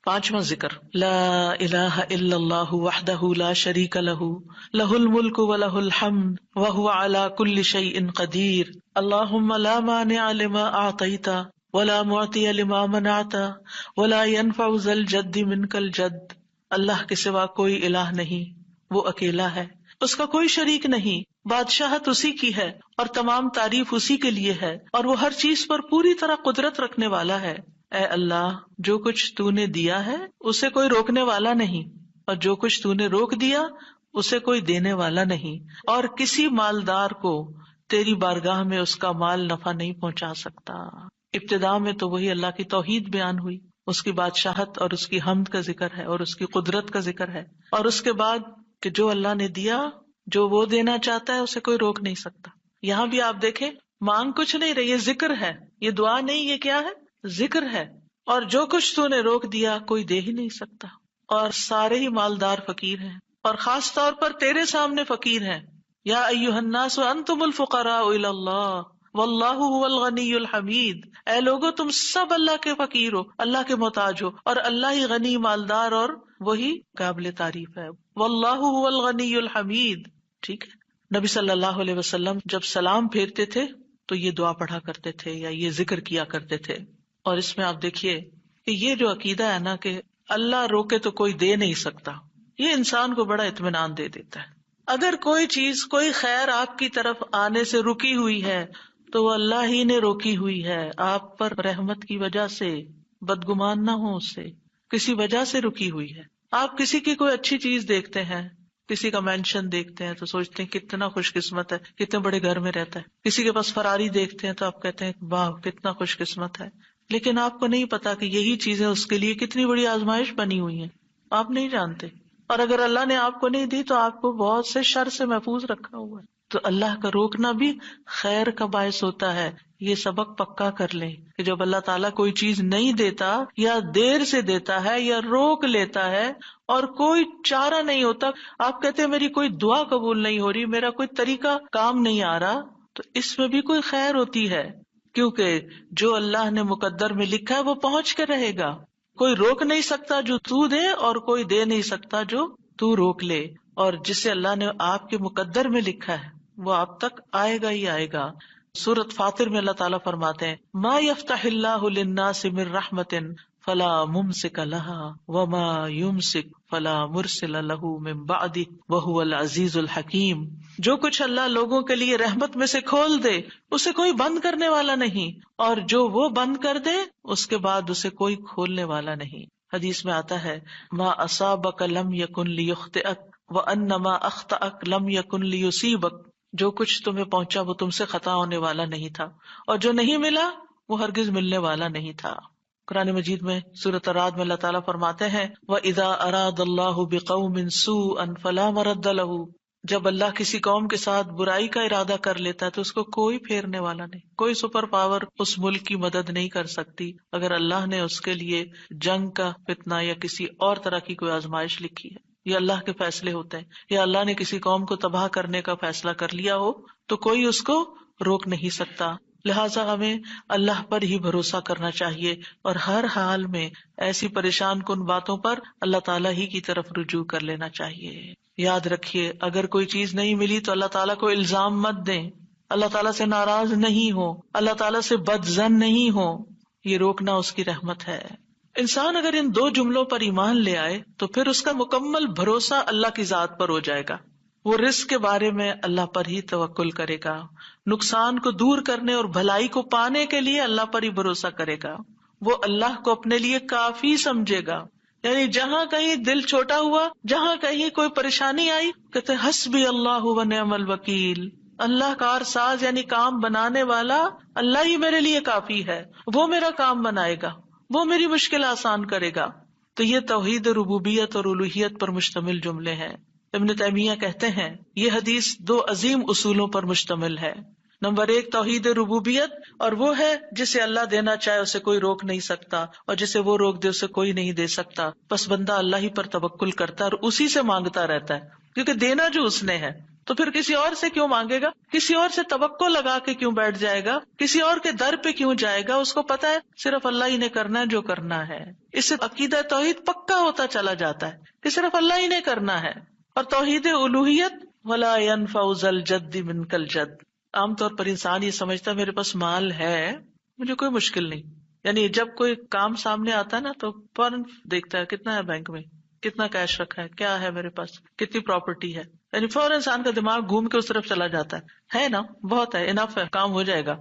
5واں ذکر لا الہ الا اللہ وحدہ لا شریک لہ لہ الملک ولہ الحمد وہو علی کل شیء قدیر. اللہم لا مانع لما اعطیت ولا معطی لما منعت ولا ينفع ذا الجد منك الجد. اللہ کے سوا کوئی الہ نہیں، وہ اکیلا ہے، اس کا کوئی شریک نہیں، بادشاہت اسی کی ہے اور تمام تعریف اسی کے لیے ہے، اور وہ ہر چیز پر پوری طرح قدرت رکھنے والا ہے. اے اللہ، جو کچھ تو نے دیا ہے اسے کوئی روکنے والا نہیں، اور جو کچھ تو نے روک دیا اسے کوئی دینے والا نہیں، اور کسی مالدار کو تیری بارگاہ میں اس کا مال نفع نہیں پہنچا سکتا. ابتدا میں تو وہی اللہ کی توحید بیان ہوئی، اس کی بادشاہت اور اس کی حمد کا ذکر ہے اور اس کی قدرت کا ذکر ہے، اور اس کے بعد کہ جو اللہ نے دیا، جو وہ دینا چاہتا ہے اسے کوئی روک نہیں سکتا. یہاں بھی آپ دیکھیں، مانگ کچھ نہیں رہی، یہ ذکر ہے، یہ دعا نہیں، یہ کیا ہے؟ ذکر ہے. اور جو کچھ تو نے روک دیا کوئی دے ہی نہیں سکتا، اور سارے ہی مالدار فقیر ہیں، اور خاص طور پر تیرے سامنے فقیر ہیں. یا ایھا الناس انتم الفقراء الی اللہ واللہ هو الغنی الحمید. اے لوگو، تم سب اللہ کے فقیر ہو، اللہ کے محتاج ہو، اور اللہ ہی غنی، مالدار اور وہی قابل تعریف ہے. واللہ هو الغنی الحمید. ٹھیک ہے. نبی صلی اللہ علیہ وسلم جب سلام پھیرتے تھے تو یہ دعا پڑھا کرتے تھے یا یہ ذکر کیا کرتے تھے. اور اس میں آپ دیکھیے کہ یہ جو عقیدہ ہے نا کہ اللہ روکے تو کوئی دے نہیں سکتا، یہ انسان کو بڑا اطمینان دے دیتا ہے. اگر کوئی چیز، کوئی خیر آپ کی طرف آنے سے رکی ہوئی ہے تو وہ اللہ ہی نے روکی ہوئی ہے، آپ پر رحمت کی وجہ سے. بدگمان نہ ہو اس سے، کسی وجہ سے رکی ہوئی ہے. آپ کسی کی کوئی اچھی چیز دیکھتے ہیں، کسی کا مینشن دیکھتے ہیں تو سوچتے ہیں کتنا خوش قسمت ہے، کتنے بڑے گھر میں رہتا ہے. کسی کے پاس فراری دیکھتے ہیں تو آپ کہتے ہیں واہ کتنا خوش قسمت ہے. لیکن آپ کو نہیں پتا کہ یہی چیزیں اس کے لیے کتنی بڑی آزمائش بنی ہوئی ہیں، آپ نہیں جانتے. اور اگر اللہ نے آپ کو نہیں دی تو آپ کو بہت سے شر سے محفوظ رکھا ہوا ہے. تو اللہ کا روکنا بھی خیر کا باعث ہوتا ہے. یہ سبق پکا کر لیں کہ جب اللہ تعالیٰ کوئی چیز نہیں دیتا یا دیر سے دیتا ہے یا روک لیتا ہے اور کوئی چارہ نہیں ہوتا، آپ کہتے ہیں میری کوئی دعا قبول نہیں ہو رہی، میرا کوئی طریقہ کام نہیں آ رہا، تو اس میں بھی کوئی خیر ہوتی ہے، کیونکہ جو اللہ نے مقدر میں لکھا ہے وہ پہنچ کے رہے گا. کوئی روک نہیں سکتا جو تو دے، اور کوئی دے نہیں سکتا جو تو روک لے. اور جسے اللہ نے آپ کے مقدر میں لکھا ہے وہ آپ تک آئے گا ہی آئے گا. سورۃ فاطر میں اللہ تعالیٰ فرماتے ہیں ما یفتح اللہ للناس من رحمت فلا ممسک لها وما یمسک فلا مرسل له من بعدہ وہو العزیز الحکیم. جو کچھ اللہ لوگوں کے لیے رحمت میں سے کھول دے اسے کوئی بند کرنے والا نہیں، اور جو وہ بند کر دے اس کے بعد اسے کوئی کھولنے والا نہیں. حدیث میں آتا ہے ما اصابک لم یکن لیخطئک وانما اخطأک لم یکن لیصیبک. جو کچھ تمہیں پہنچا وہ تم سے خطا ہونے والا نہیں تھا، اور جو نہیں ملا وہ ہرگز ملنے والا نہیں تھا. قرآن مجید میں سورۃ الرعد میں اللہ تعالیٰ فرماتے ہیں وَإِذَا أَرَادَ اللَّهُ بِقَوْمٍ سُوءًا فَلَا مَرَدَّ لَهُ. جب اللہ کسی قوم کے ساتھ برائی کا ارادہ کر لیتا ہے تو اس کو کوئی پھیرنے والا نہیں، کوئی سپر پاور اس ملک کی مدد نہیں کر سکتی اگر اللہ نے اس کے لیے جنگ کا فتنہ یا کسی اور طرح کی کوئی آزمائش لکھی ہے. یہ اللہ کے فیصلے ہوتے ہیں. یا اللہ نے کسی قوم کو تباہ کرنے کا فیصلہ کر لیا ہو تو کوئی اس کو روک نہیں سکتا. لہٰذا ہمیں اللہ پر ہی بھروسہ کرنا چاہیے اور ہر حال میں ایسی پریشان کن باتوں پر اللہ تعالیٰ ہی کی طرف رجوع کر لینا چاہیے. یاد رکھیے اگر کوئی چیز نہیں ملی تو اللہ تعالیٰ کو الزام مت دیں، اللہ تعالیٰ سے ناراض نہیں ہو، اللہ تعالیٰ سے بدظن نہیں ہو. یہ روکنا اس کی رحمت ہے. انسان اگر ان دو جملوں پر ایمان لے آئے تو پھر اس کا مکمل بھروسہ اللہ کی ذات پر ہو جائے گا. وہ رزق کے بارے میں اللہ پر ہی توکل کرے گا، نقصان کو دور کرنے اور بھلائی کو پانے کے لیے اللہ پر ہی بھروسہ کرے گا. وہ اللہ کو اپنے لیے کافی سمجھے گا. یعنی جہاں کہیں دل چھوٹا ہوا، جہاں کہیں کوئی پریشانی آئی، کہتے حسبی اللہ و نعم الوکیل. اللہ کار ساز یعنی کام بنانے والا اللہ ہی میرے لیے کافی ہے، وہ میرا کام بنائے گا، وہ میری مشکل آسان کرے گا. تو یہ توحید ربوبیت اور الوہیت پر مشتمل جملے ہیں. ابن تیمیہ کہتے ہیں یہ حدیث دو عظیم اصولوں پر مشتمل ہے. نمبر 1 توحید ربوبیت، اور وہ ہے جسے اللہ دینا چاہے اسے کوئی روک نہیں سکتا، اور جسے وہ روک دے اسے کوئی نہیں دے سکتا. بس بندہ اللہ ہی پر توکل کرتا ہے اور اسی سے مانگتا رہتا ہے، کیونکہ دینا جو اس نے ہے تو پھر کسی اور سے کیوں مانگے گا، کسی اور سے توقع لگا کے کیوں بیٹھ جائے گا، کسی اور کے در پہ کیوں جائے گا. اس کو پتا ہے صرف اللہ ہی نے کرنا ہے جو کرنا ہے. اس سے عقیدہ توحید پکا ہوتا چلا جاتا ہے کہ صرف اللہ ہی نے کرنا ہے. اور توحید الوہیت ولا ينفع ذا الجد منك الجد. عام طور پر انسان یہ سمجھتا ہے میرے پاس مال ہے، مجھے کوئی مشکل نہیں، یعنی جب کوئی کام سامنے آتا ہے نا تو فوراً دیکھتا ہے کتنا ہے بینک میں، کتنا کیش رکھا ہے، کیا ہے میرے پاس، کتنی پراپرٹی ہے، یعنی فوراً انسان کا دماغ گھوم کے اس طرف چلا جاتا ہے نا، بہت ہے، انف ہے، کام ہو جائے گا۔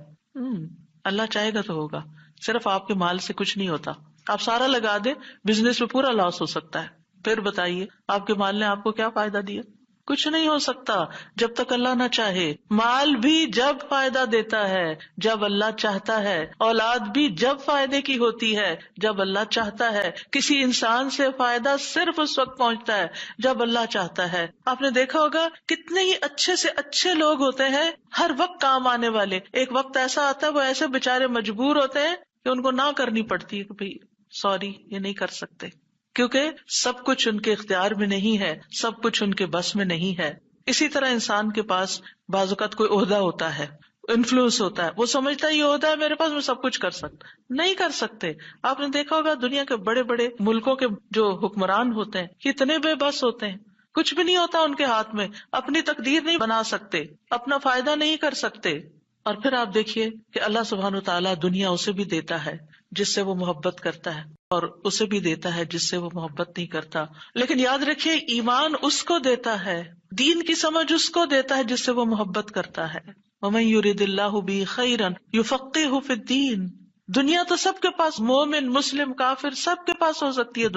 اللہ چاہے گا تو ہوگا، صرف آپ کے مال سے کچھ نہیں ہوتا۔ آپ سارا لگا دیں، بزنس میں پورا لاس ہو سکتا ہے، پھر بتائیے آپ کے مال نے آپ کو کیا فائدہ دیا؟ کچھ نہیں ہو سکتا جب تک اللہ نہ چاہے۔ مال بھی جب فائدہ دیتا ہے جب اللہ چاہتا ہے، اولاد بھی جب فائدے کی ہوتی ہے جب اللہ چاہتا ہے۔ کسی انسان سے فائدہ صرف اس وقت پہنچتا ہے جب اللہ چاہتا ہے۔ آپ نے دیکھا ہوگا کتنے ہی اچھے سے اچھے لوگ ہوتے ہیں، ہر وقت کام آنے والے، ایک وقت ایسا آتا ہے وہ ایسے بےچارے مجبور ہوتے ہیں کہ ان کو نہ کرنی پڑتی ہے کہ بھائی سوری یہ نہیں کر سکتے، کیونکہ سب کچھ ان کے اختیار میں نہیں ہے، سب کچھ ان کے بس میں نہیں ہے۔ اسی طرح انسان کے پاس بعض اوقات کوئی عہدہ ہوتا ہے، انفلوئنس ہوتا ہے، وہ سمجھتا ہے یہ عہدہ ہے میرے پاس، میں سب کچھ کر سکتا، نہیں کر سکتے۔ آپ نے دیکھا ہوگا دنیا کے بڑے بڑے ملکوں کے جو حکمران ہوتے ہیں کتنے بے بس ہوتے ہیں، کچھ بھی نہیں ہوتا ان کے ہاتھ میں، اپنی تقدیر نہیں بنا سکتے، اپنا فائدہ نہیں کر سکتے۔ اور پھر آپ دیکھیے کہ اللہ سبحانہ وتعالیٰ دنیا اسے بھی دیتا ہے جس سے وہ محبت کرتا ہے، اور اسے بھی دیتا ہے جس سے وہ محبت نہیں کرتا۔ لیکن یاد رکھیے ایمان اس کو دیتا ہے، دین کی سمجھ اس کو دیتا ہے جس سے وہ محبت کرتا ہے۔ وَمَن يُرِدِ اللَّهُ بِهِ خَيْرًا يُفَقِّهُ فِي الدِّينِ۔ دنیا تو سب کے پاس، مومن مسلم کافر سب کے پاس ہو سکتی ہے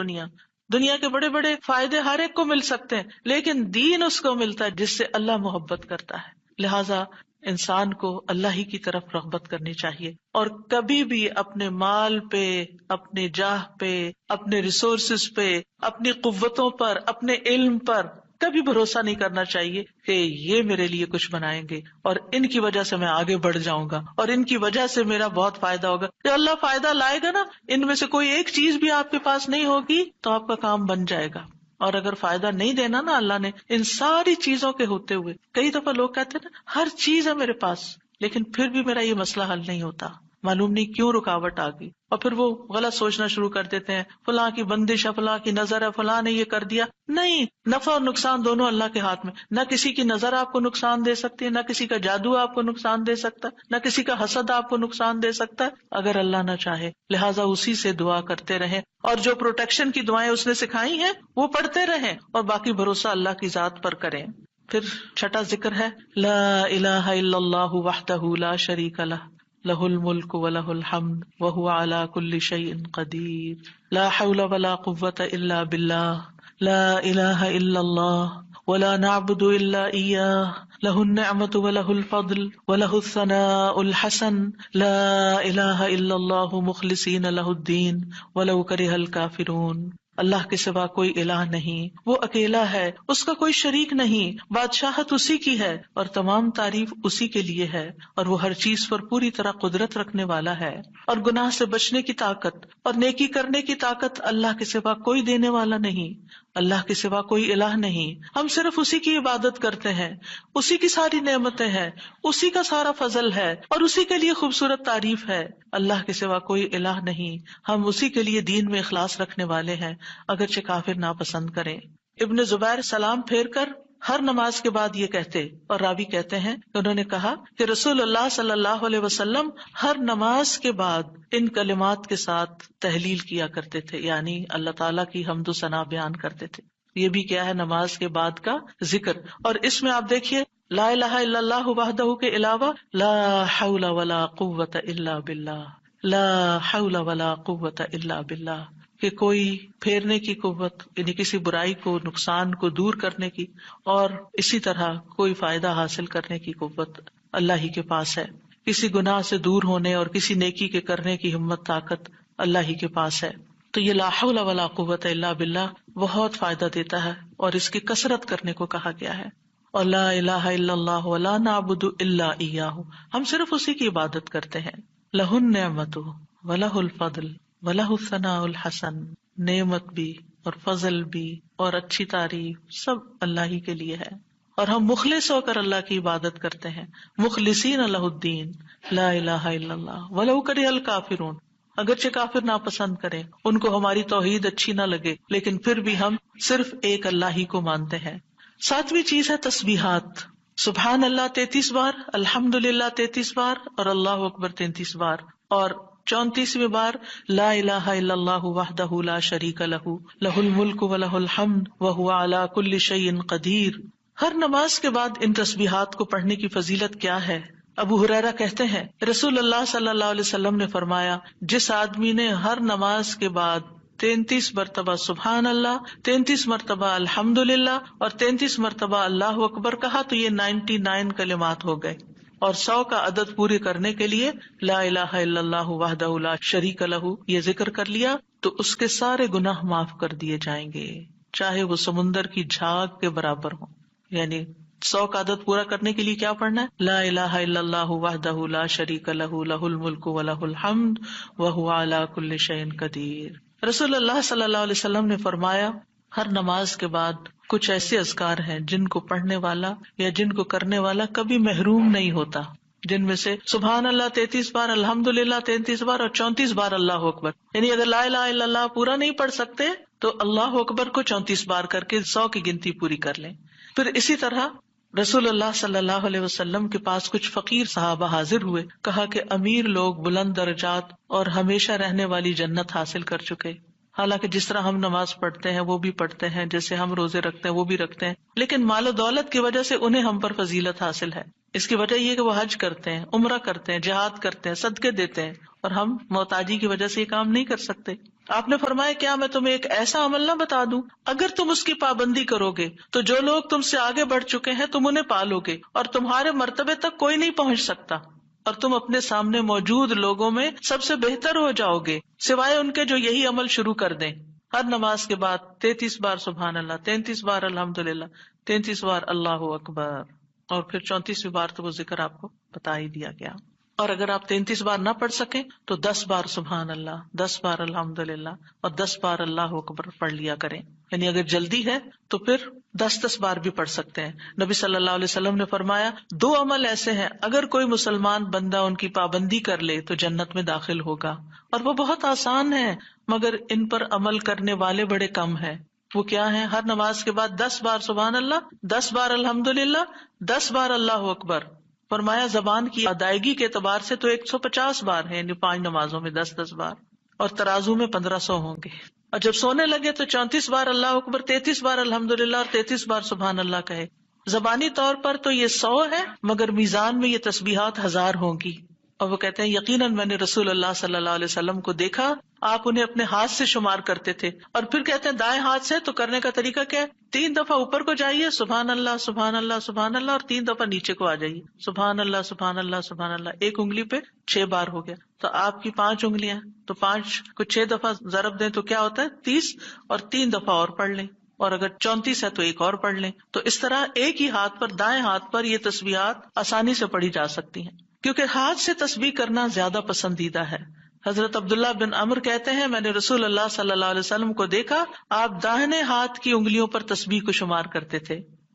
دنیا کے بڑے بڑے فائدے ہر ایک کو مل سکتے ہیں، لیکن دین اس کو ملتا ہے جس سے اللہ محبت کرتا ہے۔ لہذا انسان کو اللہ ہی کی طرف رغبت کرنی چاہیے، اور کبھی بھی اپنے مال پہ، اپنے جاہ پہ، اپنے ریسورسز پہ، اپنی قوتوں پر، اپنے علم پر کبھی بھروسہ نہیں کرنا چاہیے کہ یہ میرے لیے کچھ بنائیں گے اور ان کی وجہ سے میں آگے بڑھ جاؤں گا اور ان کی وجہ سے میرا بہت فائدہ ہوگا۔ کہ اللہ فائدہ لائے گا نا، ان میں سے کوئی ایک چیز بھی آپ کے پاس نہیں ہوگی تو آپ کا کام بن جائے گا۔ اور اگر فائدہ نہیں دینا نا اللہ نے ان ساری چیزوں کے ہوتے ہوئے، کئی دفعہ لوگ کہتے ہیں نا ہر چیز ہے میرے پاس لیکن پھر بھی میرا یہ مسئلہ حل نہیں ہوتا، معلوم نہیں کیوں رکاوٹ آ گئی، اور پھر وہ غلط سوچنا شروع کر دیتے ہیں، فلاں کی بندش ہے، فلاں کی نظر ہے، فلاں نے یہ کر دیا۔ نہیں، نفع اور نقصان دونوں اللہ کے ہاتھ میں، نہ کسی کی نظر آپ کو نقصان دے سکتی ہے، نہ کسی کا جادو آپ کو نقصان دے سکتا ہے، نہ کسی کا حسد آپ کو نقصان دے سکتا ہے اگر اللہ نہ چاہے۔ لہٰذا اسی سے دعا کرتے رہیں، اور جو پروٹیکشن کی دعائیں اس نے سکھائی ہیں وہ پڑھتے رہیں، اور باقی بھروسہ اللہ کی ذات پر کریں۔ پھر چھٹا ذکر ہے لا الہ الا اللہ وحدہ لا شریک لہ، لہ الملک ولہ الحمد وہو علی کل شیء قدیر، لا حول ولا قوۃ الا باللہ، لا الہ الا اللہ ولا نعبد الا ایاہ، لہ النعمۃ ولہ الفضل ولہ الثناء الحسن، لا الہ الا اللہ مخلصین لہ الدین ولو کرہ الکافرون۔ اللہ کے سوا کوئی الہ نہیں، وہ اکیلا ہے، اس کا کوئی شریک نہیں، بادشاہت اسی کی ہے اور تمام تعریف اسی کے لیے ہے، اور وہ ہر چیز پر پوری طرح قدرت رکھنے والا ہے، اور گناہ سے بچنے کی طاقت اور نیکی کرنے کی طاقت اللہ کے سوا کوئی دینے والا نہیں، اللہ کے سوا کوئی الہ نہیں، ہم صرف اسی کی عبادت کرتے ہیں، اسی کی ساری نعمتیں ہیں، اسی کا سارا فضل ہے اور اسی کے لیے خوبصورت تعریف ہے۔ اللہ کے سوا کوئی الہ نہیں، ہم اسی کے لیے دین میں اخلاص رکھنے والے ہیں اگرچہ کافر ناپسند کریں۔ ابن زبیر سلام پھیر کر ہر نماز کے بعد یہ کہتے، اور راوی کہتے ہیں کہ انہوں نے کہا کہ رسول اللہ صلی اللہ علیہ وسلم ہر نماز کے بعد ان کلمات کے ساتھ تحلیل کیا کرتے تھے، یعنی اللہ تعالیٰ کی حمد و ثنا بیان کرتے تھے۔ یہ بھی کیا ہے نماز کے بعد کا ذکر، اور اس میں آپ دیکھیے لا الہ الا اللہ وحدہ کے علاوہ لا حول ولا قوت الا باللہ، لا حول ولا قوت الا باللہ، کہ کوئی پھیرنے کی قوت یعنی کسی برائی کو، نقصان کو دور کرنے کی، اور اسی طرح کوئی فائدہ حاصل کرنے کی قوت اللہ ہی کے پاس ہے، کسی گناہ سے دور ہونے اور کسی نیکی کے کرنے کی ہمت طاقت اللہ ہی کے پاس ہے۔ تو یہ لا حول ولا قوت الا باللہ بہت فائدہ دیتا ہے اور اس کی کثرت کرنے کو کہا گیا ہے۔ اور لا الہ الا اللہ ولا نعبد الا ایاہ، ہم صرف اسی کی عبادت کرتے ہیں۔ لہ النعمت ولہ الفضل ولہ الثناء الحسن، نعمت بھی اور فضل بھی اور اچھی تعریف سب اللہ ہی کے لیے ہے، اور ہم مخلص ہو کر اللہ کی عبادت کرتے ہیں، مخلصین لہ الدین، لا الہ الا اللہ ولو کرہ الکافرون، اگرچہ کافر ناپسند کریں، ان کو ہماری توحید اچھی نہ لگے، لیکن پھر بھی ہم صرف ایک اللہ ہی کو مانتے ہیں۔ ساتویں چیز ہے تسبیحات، سبحان اللہ 33 بار، الحمدللہ 33 بار اور اللہ اکبر 33 بار، اور 34ویں بار لا الہ الا اللہ وحدہ لا شریک لہ لہ الملک ولہ الحمد وہو علی کل شیء قدیر۔ ہر نماز کے بعد ان تسبیحات کو پڑھنے کی فضیلت کیا ہے؟ ابو ہریرہ کہتے ہیں رسول اللہ صلی اللہ علیہ وسلم نے فرمایا، جس آدمی نے ہر نماز کے بعد 33 مرتبہ سبحان اللہ، 33 مرتبہ الحمدللہ اور 33 مرتبہ اللہ اکبر کہا تو یہ 99 کلمات ہو گئے، اور 100 کا عدد پورے کرنے کے لیے لا الہ الا اللہ وحدہ لا شریک لہ یہ ذکر کر لیا تو اس کے سارے گناہ معاف کر دیے جائیں گے، چاہے وہ سمندر کی جھاگ کے برابر ہوں۔ یعنی 100 کا عدد پورا کرنے کے لیے کیا پڑھنا ہے؟ لا الہ الا اللہ وحدہ لا شریک لہ لہ الملک ولہ الحمد وہو علی کل شیء قدیر۔ رسول اللہ صلی اللہ علیہ وسلم نے فرمایا ہر نماز کے بعد کچھ ایسے اذکار ہیں جن کو پڑھنے والا یا جن کو کرنے والا کبھی محروم نہیں ہوتا، جن میں سے سبحان اللہ 33 بار، الحمدللہ 33 بار اور 34 بار اللہ اکبر۔ یعنی اگر لا الہ الا اللہ پورا نہیں پڑھ سکتے تو اللہ اکبر کو 34 بار کر کے 100 کی گنتی پوری کر لیں۔ پھر اسی طرح رسول اللہ صلی اللہ علیہ وسلم کے پاس کچھ فقیر صحابہ حاضر ہوئے، کہا کہ امیر لوگ بلند درجات اور ہمیشہ رہنے والی جنت حاصل کر چکے، حالانکہ جس طرح ہم نماز پڑھتے ہیں وہ بھی پڑھتے ہیں، جیسے ہم روزے رکھتے ہیں وہ بھی رکھتے ہیں، لیکن مال و دولت کی وجہ سے انہیں ہم پر فضیلت حاصل ہے۔ اس کی وجہ یہ کہ وہ حج کرتے ہیں، عمرہ کرتے ہیں، جہاد کرتے ہیں، صدقے دیتے ہیں، اور ہم محتاجی کی وجہ سے یہ کام نہیں کر سکتے۔ آپ نے فرمایا کیا میں تمہیں ایک ایسا عمل نہ بتا دوں اگر تم اس کی پابندی کرو گے تو جو لوگ تم سے آگے بڑھ چکے ہیں تم انہیں پالو گے اور تمہارے مرتبے تک کوئی نہیں پہنچ سکتا، اور تم اپنے سامنے موجود لوگوں میں سب سے بہتر ہو جاؤ گے سوائے ان کے جو یہی عمل شروع کر دیں۔ ہر نماز کے بعد 33 بار سبحان اللہ، 33 بار الحمدللہ، 33 بار اللہ اکبر، اور پھر 34ویں بار تو وہ ذکر آپ کو بتا ہی دیا گیا۔ اور اگر آپ 33 بار نہ پڑھ سکیں تو 10 بار سبحان اللہ، 10 بار الحمدللہ اور 10 بار اللہ اکبر پڑھ لیا کریں۔ یعنی اگر جلدی ہے تو پھر 10 بار بھی پڑھ سکتے ہیں۔ نبی صلی اللہ علیہ وسلم نے فرمایا 2 عمل ایسے ہیں اگر کوئی مسلمان بندہ ان کی پابندی کر لے تو جنت میں داخل ہوگا، اور وہ بہت آسان ہے مگر ان پر عمل کرنے والے بڑے کم ہیں۔ وہ کیا ہیں؟ ہر نماز کے بعد 10 بار سبحان اللہ، 10 بار الحمدللہ، 10 بار اللہ اکبر۔ فرمایا زبان کی ادائیگی کے اعتبار سے تو 150 بار ہے، یعنی 5 نمازوں میں 10 بار، اور ترازو میں 1500 ہوں گے۔ اور جب سونے لگے تو 34 بار اللہ اکبر، 33 بار الحمدللہ اور 33 بار سبحان اللہ کہے۔ زبانی طور پر تو یہ 100 ہے مگر میزان میں یہ تسبیحات 1000 ہوں گی۔ اور وہ کہتے ہیں یقیناً میں نے رسول اللہ صلی اللہ علیہ وسلم کو دیکھا، آپ انہیں اپنے ہاتھ سے شمار کرتے تھے، اور پھر کہتے ہیں دائیں ہاتھ سے، تو کرنے کا طریقہ کیا ہے؟ 3 دفعہ اوپر کو جائیے سبحان اللہ سبحان اللہ سبحان اللہ، اور 3 دفعہ نیچے کو آ جائیے سبحان اللہ سبحان اللہ سبحان اللہ۔ ایک انگلی پہ 6 بار ہو گیا، تو آپ کی 5 انگلیاں، تو 5 کو 6 دفعہ ضرب دیں تو کیا ہوتا ہے؟ 30، اور 3 دفعہ اور پڑھ لیں، اور اگر 34 ہے تو ایک اور پڑھ لیں۔ تو اس طرح ایک ہی ہاتھ پر، دائیں ہاتھ پر یہ تسبیحات آسانی سے پڑھی جا سکتی ہیں، کیونکہ ہاتھ سے تسبیح کرنا زیادہ پسندیدہ ہے۔ حضرت عبداللہ بن عمر کہتے ہیں میں نے رسول اللہ صلی اللہ علیہ وسلم کو دیکھا، آپ داہنے ہاتھ کی انگلیوں پر تسبیح کو شمار کرتے تھے،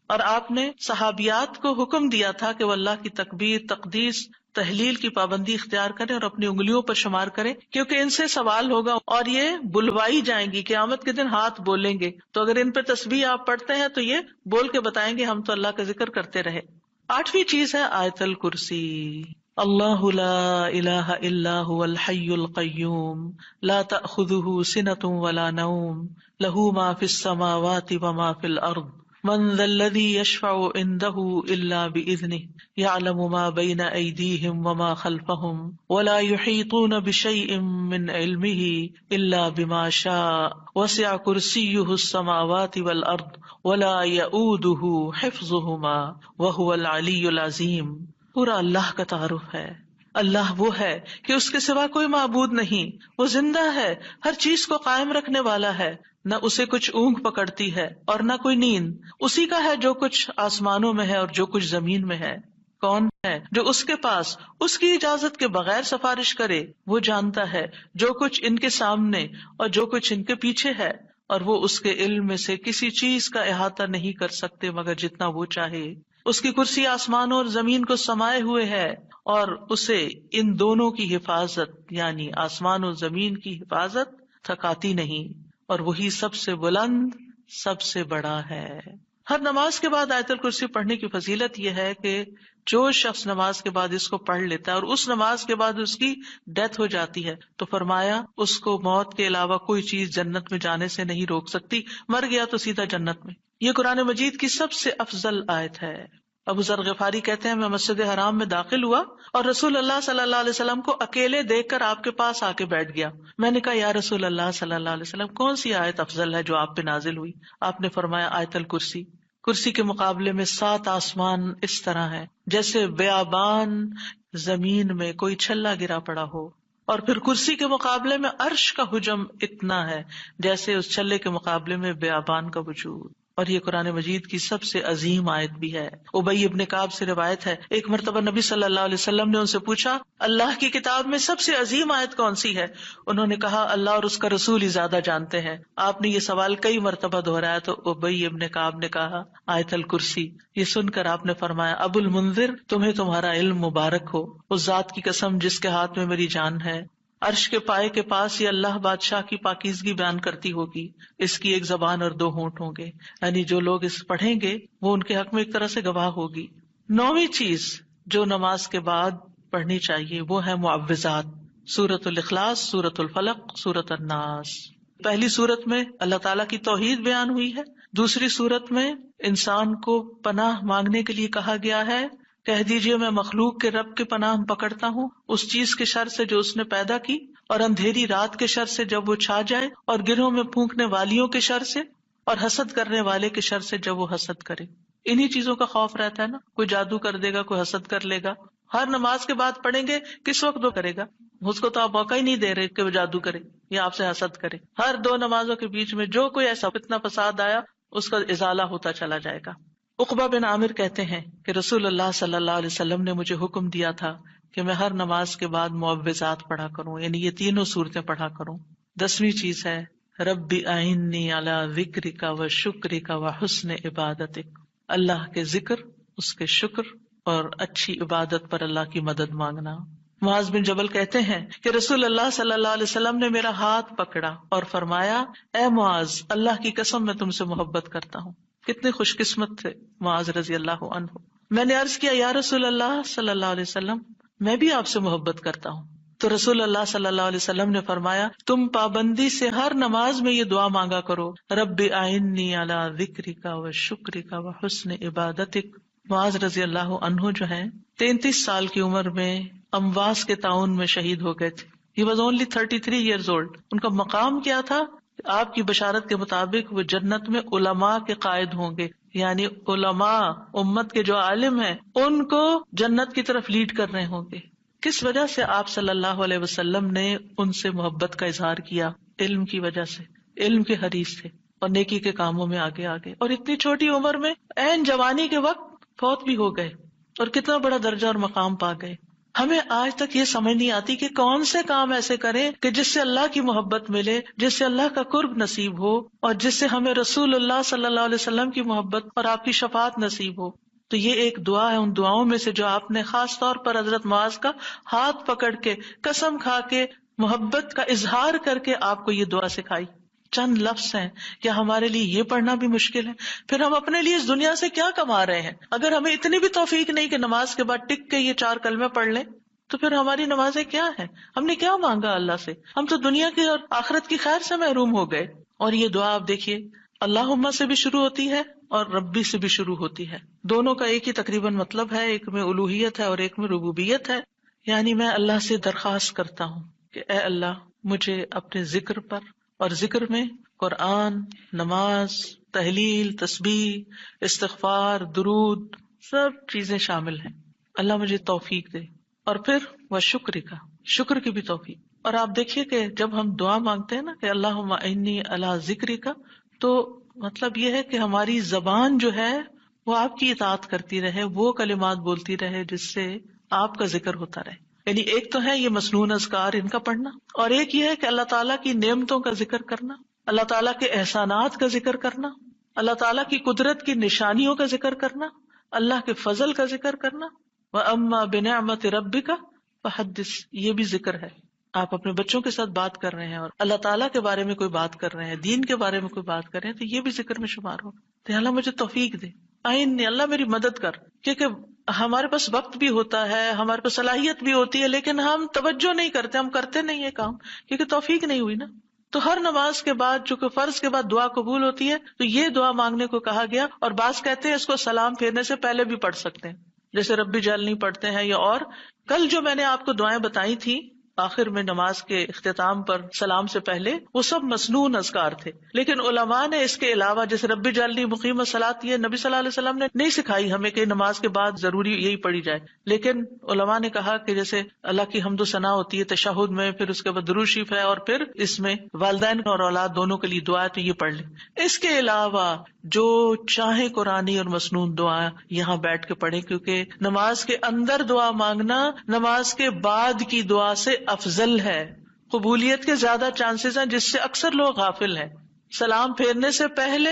اور آپ نے صحابیات کو حکم دیا تھا کہ وہ اللہ کی تکبیر، تقدیس، تحلیل کی پابندی اختیار کریں اور اپنی انگلیوں پر شمار کریں، کیونکہ ان سے سوال ہوگا اور یہ بلوائی جائیں گی، قیامت کے دن ہاتھ بولیں گے، تو اگر ان پہ تسبیح آپ پڑھتے ہیں تو یہ بول کے بتائیں گے ہم تو اللہ کا ذکر کرتے رہے۔ 8ویں چیز ہے آیت الکرسی۔ اللہ لا الہ الا هو الحی القیوم لا تأخذہ سنۃ ولا نوم لہ ما فی السماوات وما فی الارض من ذا الذی یشفع عنده الا بإذنہ یعلم ما بین ایدیہم وما خلفہم ولا یحیطون بشیء من علمہ الا بما شاء وسع کرسیہ السماوات والارض ولا یؤودہ حفظہما وہو العلی العظیم۔ پورا اللہ کا تعارف ہے۔ اللہ وہ ہے کہ اس کے سوا کوئی معبود نہیں، وہ زندہ ہے، ہر چیز کو قائم رکھنے والا ہے، نہ اسے کچھ اونگ پکڑتی ہے اور نہ کوئی نیند، اسی کا ہے جو کچھ آسمانوں میں ہے اور جو کچھ زمین میں ہے۔ کون ہے جو اس کے پاس اس کی اجازت کے بغیر سفارش کرے؟ وہ جانتا ہے جو کچھ ان کے سامنے اور جو کچھ ان کے پیچھے ہے، اور وہ اس کے علم میں سے کسی چیز کا احاطہ نہیں کر سکتے مگر جتنا وہ چاہے۔ اس کی کرسی آسمانوں اور زمین کو سمائے ہوئے ہے، اور اسے ان دونوں کی حفاظت یعنی آسمان اور زمین کی حفاظت تھکاتی نہیں، اور وہی سب سے بلند، سب سے بڑا ہے۔ ہر نماز کے بعد آیت الکرسی پڑھنے کی فضیلت یہ ہے کہ جو شخص نماز کے بعد اس کو پڑھ لیتا ہے اور اس نماز کے بعد اس کی ڈیتھ ہو جاتی ہے تو فرمایا اس کو موت کے علاوہ کوئی چیز جنت میں جانے سے نہیں روک سکتی، مر گیا تو سیدھا جنت میں۔ یہ قرآن مجید کی سب سے افضل آیت ہے۔ ابو ذر غفاری کہتے ہیں میں مسجد حرام میں داخل ہوا اور رسول اللہ صلی اللہ علیہ وسلم کو اکیلے دیکھ کر آپ کے پاس آ کے بیٹھ گیا۔ میں نے کہا یا رسول اللہ صلی اللہ علیہ وسلم کون سی آیت افضل ہے جو آپ پہ نازل ہوئی؟ آپ نے فرمایا آیت الکرسی۔ کرسی کے مقابلے میں 7 آسمان اس طرح ہے جیسے بیابان زمین میں کوئی چھلا گرا پڑا ہو، اور پھر کرسی کے مقابلے میں عرش کا حجم اتنا ہے جیسے اس چھلے کے مقابلے میں بیابان کا وجود۔ اور یہ قرآن مجید کی سب سے عظیم آیت بھی ہے۔ ابی ابن کعب سے روایت ہے ایک مرتبہ نبی صلی اللہ علیہ وسلم نے ان سے پوچھا اللہ کی کتاب میں سب سے عظیم آیت کون سی ہے؟ انہوں نے کہا اللہ اور اس کا رسول ہی زیادہ جانتے ہیں۔ آپ نے یہ سوال کئی مرتبہ دہرایا تو ابی ابن کعب نے کہا آیت الکرسی۔ یہ سن کر آپ نے فرمایا ابو المنذر تمہیں تمہارا علم مبارک ہو، اس ذات کی قسم جس کے ہاتھ میں میری جان ہے، عرش کے پائے کے پاس یہ اللہ بادشاہ کی پاکیزگی بیان کرتی ہوگی، اس کی ایک زبان اور 2 ہونٹ ہوں گے، یعنی جو لوگ اس پڑھیں گے وہ ان کے حق میں ایک طرح سے گواہ ہوگی۔ 9ویں چیز جو نماز کے بعد پڑھنی چاہیے وہ ہے معوذات، سورۃ الاخلاص، سورۃ الفلق، سورۃ الناس۔ پہلی سورت میں اللہ تعالیٰ کی توحید بیان ہوئی ہے، دوسری سورت میں انسان کو پناہ مانگنے کے لیے کہا گیا ہے، کہہ دیجئے میں مخلوق کے رب کے پناہ پکڑتا ہوں اس چیز کے شر سے جو اس نے پیدا کی، اور اندھیری رات کے شر سے جب وہ چھا جائے، اور گرہوں میں پھونکنے والیوں کے شر سے، اور حسد کرنے والے کے شر سے جب وہ حسد کرے۔ انہی چیزوں کا خوف رہتا ہے نا، کوئی جادو کر دے گا، کوئی حسد کر لے گا۔ ہر نماز کے بعد پڑھیں گے کس وقت وہ کرے گا؟ اس کو تو آپ موقع ہی نہیں دے رہے کہ وہ جادو کرے یا آپ سے حسد کرے۔ ہر 2 نمازوں کے بیچ میں جو کوئی ایسا فتنہ فساد آیا اس کا ازالہ ہوتا چلا جائے گا۔ عقبہ بن عامر کہتے ہیں کہ رسول اللہ صلی اللہ علیہ وسلم نے مجھے حکم دیا تھا کہ میں ہر نماز کے بعد معوذات پڑھا کروں، یعنی یہ تینوں صورتیں پڑھا کروں۔ 10ویں چیز ہے رب اعنی علی ذکرک و شکرک و حسن عبادتک، اللہ کے ذکر، اس کے شکر اور اچھی عبادت پر اللہ کی مدد مانگنا۔ معاذ بن جبل کہتے ہیں کہ رسول اللہ صلی اللہ علیہ وسلم نے میرا ہاتھ پکڑا اور فرمایا اے معاذ اللہ کی قسم میں تم سے محبت کرتا ہوں۔ کتنے خوش قسمت تھے معاذ رضی اللہ عنہ۔ میں نے عرض کیا یا رسول اللہ صلی اللہ علیہ وسلم میں بھی آپ سے محبت کرتا ہوں، تو رسول اللہ صلی اللہ علیہ وسلم نے فرمایا تم پابندی سے ہر نماز میں یہ دعا مانگا کرو رب اعنی علی ذکرک و شکرک و حسن عبادتک۔ معاذ رضی اللہ عنہ جو ہیں 33 سال کی عمر میں امواس کے طاعون میں شہید ہو گئے تھے۔ He was only 33 years old۔ ان کا مقام کیا تھا؟ آپ کی بشارت کے مطابق وہ جنت میں علماء کے قائد ہوں گے، یعنی علماء امت کے جو عالم ہیں ان کو جنت کی طرف لیڈ کر رہے ہوں گے۔ کس وجہ سے آپ صلی اللہ علیہ وسلم نے ان سے محبت کا اظہار کیا؟ علم کی وجہ سے، علم کے حریص تھے اور نیکی کے کاموں میں آگے آگے، اور اتنی چھوٹی عمر میں عین جوانی کے وقت فوت بھی ہو گئے، اور کتنا بڑا درجہ اور مقام پا گئے۔ ہمیں آج تک یہ سمجھ نہیں آتی کہ کون سے کام ایسے کریں کہ جس سے اللہ کی محبت ملے، جس سے اللہ کا قرب نصیب ہو، اور جس سے ہمیں رسول اللہ صلی اللہ علیہ وسلم کی محبت اور آپ کی شفاعت نصیب ہو۔ تو یہ ایک دعا ہے ان دعاؤں میں سے جو آپ نے خاص طور پر حضرت معاذ کا ہاتھ پکڑ کے قسم کھا کے محبت کا اظہار کر کے آپ کو یہ دعا سکھائی۔ چند لفظ ہیں، کیا ہمارے لیے یہ پڑھنا بھی مشکل ہے؟ پھر ہم اپنے لیے اس دنیا سے کیا کما رہے ہیں؟ اگر ہمیں اتنی بھی توفیق نہیں کہ نماز کے بعد ٹک کے یہ 4 کلمے پڑھ لیں تو پھر ہماری نمازیں کیا ہیں؟ ہم نے کیا مانگا اللہ سے؟ ہم تو دنیا کی اور آخرت کی خیر سے محروم ہو گئے۔ اور یہ دعا آپ دیکھیے اللہم سے بھی شروع ہوتی ہے اور ربی سے بھی شروع ہوتی ہے، دونوں کا ایک ہی تقریباً مطلب ہے، ایک میں الوہیت ہے اور ایک میں ربوبیت ہے۔ یعنی میں اللہ سے درخواست کرتا ہوں کہ اے اللہ مجھے اپنے ذکر پر، اور ذکر میں قرآن، نماز، تحلیل، تسبیح، استغفار، درود، سب چیزیں شامل ہیں، اللہ مجھے توفیق دے۔ اور پھر وہ شکر کی بھی توفیق۔ اور آپ دیکھیے کہ جب ہم دعا مانگتے ہیں نا کہ اللہم انی علی ذکرک، تو مطلب یہ ہے کہ ہماری زبان جو ہے وہ آپ کی اطاعت کرتی رہے، وہ کلمات بولتی رہے جس سے آپ کا ذکر ہوتا رہے۔ یعنی ایک تو ہے یہ مسنون اذکار ان کا پڑھنا، اور ایک یہ ہے کہ اللہ تعالیٰ کی نعمتوں کا ذکر کرنا، اللہ تعالیٰ کے احسانات کا ذکر کرنا، اللہ تعالیٰ کی قدرت کی نشانیوں کا ذکر کرنا، اللہ کے فضل کا ذکر کرنا۔ وَأَمَّا بِنِعْمَةِ رَبِّكَ فَحَدِّثْ، یہ بھی ذکر ہے۔ آپ اپنے بچوں کے ساتھ بات کر رہے ہیں اور اللہ تعالیٰ کے بارے میں کوئی بات کر رہے ہیں، دین کے بارے میں کوئی بات کر رہے ہیں، تو یہ بھی ذکر میں شمار ہو۔ تو اللہ مجھے توفیق دے، آئین اللہ میری مدد کر. کیونکہ ہمارے پاس وقت بھی ہوتا ہے، ہمارے پاس صلاحیت بھی ہوتی ہے، لیکن ہم توجہ نہیں کرتے، ہم کرتے نہیں ہے کام، کیونکہ توفیق نہیں ہوئی نا. تو ہر نماز کے بعد، چونکہ فرض کے بعد دعا قبول ہوتی ہے، تو یہ دعا مانگنے کو کہا گیا. اور بعض کہتے ہیں اس کو سلام پھیرنے سے پہلے بھی پڑھ سکتے ہیں، جیسے ربی جعلنی پڑھتے ہیں. یا اور کل جو میں نے آپ کو دعائیں بتائی تھی آخر میں نماز کے اختتام پر سلام سے پہلے، وہ سب مسنون اذکار تھے. لیکن علماء نے اس کے علاوہ، جیسے ربی جعلنی مقیم الصلاۃ، یہ نبی صلی اللہ علیہ وسلم نے نہیں سکھائی ہمیں کہ نماز کے بعد ضروری یہی پڑھی جائے. لیکن علماء نے کہا کہ جیسے اللہ کی حمد و ثنا ہوتی ہے تشہد میں، پھر اس کے بعد درود شریف ہے، اور پھر اس میں والدین اور اولاد دونوں کے لیے دعا ہے، تو یہ پڑھ لیں. اس کے علاوہ جو چاہے قرآنی اور مسنون دعا یہاں بیٹھ کے پڑھیں، کیونکہ نماز کے اندر دعا مانگنا نماز کے بعد کی دعا سے افضل ہے. قبولیت کے زیادہ چانسز ہیں، جس سے اکثر لوگ غافل ہیں. سلام پھیرنے سے پہلے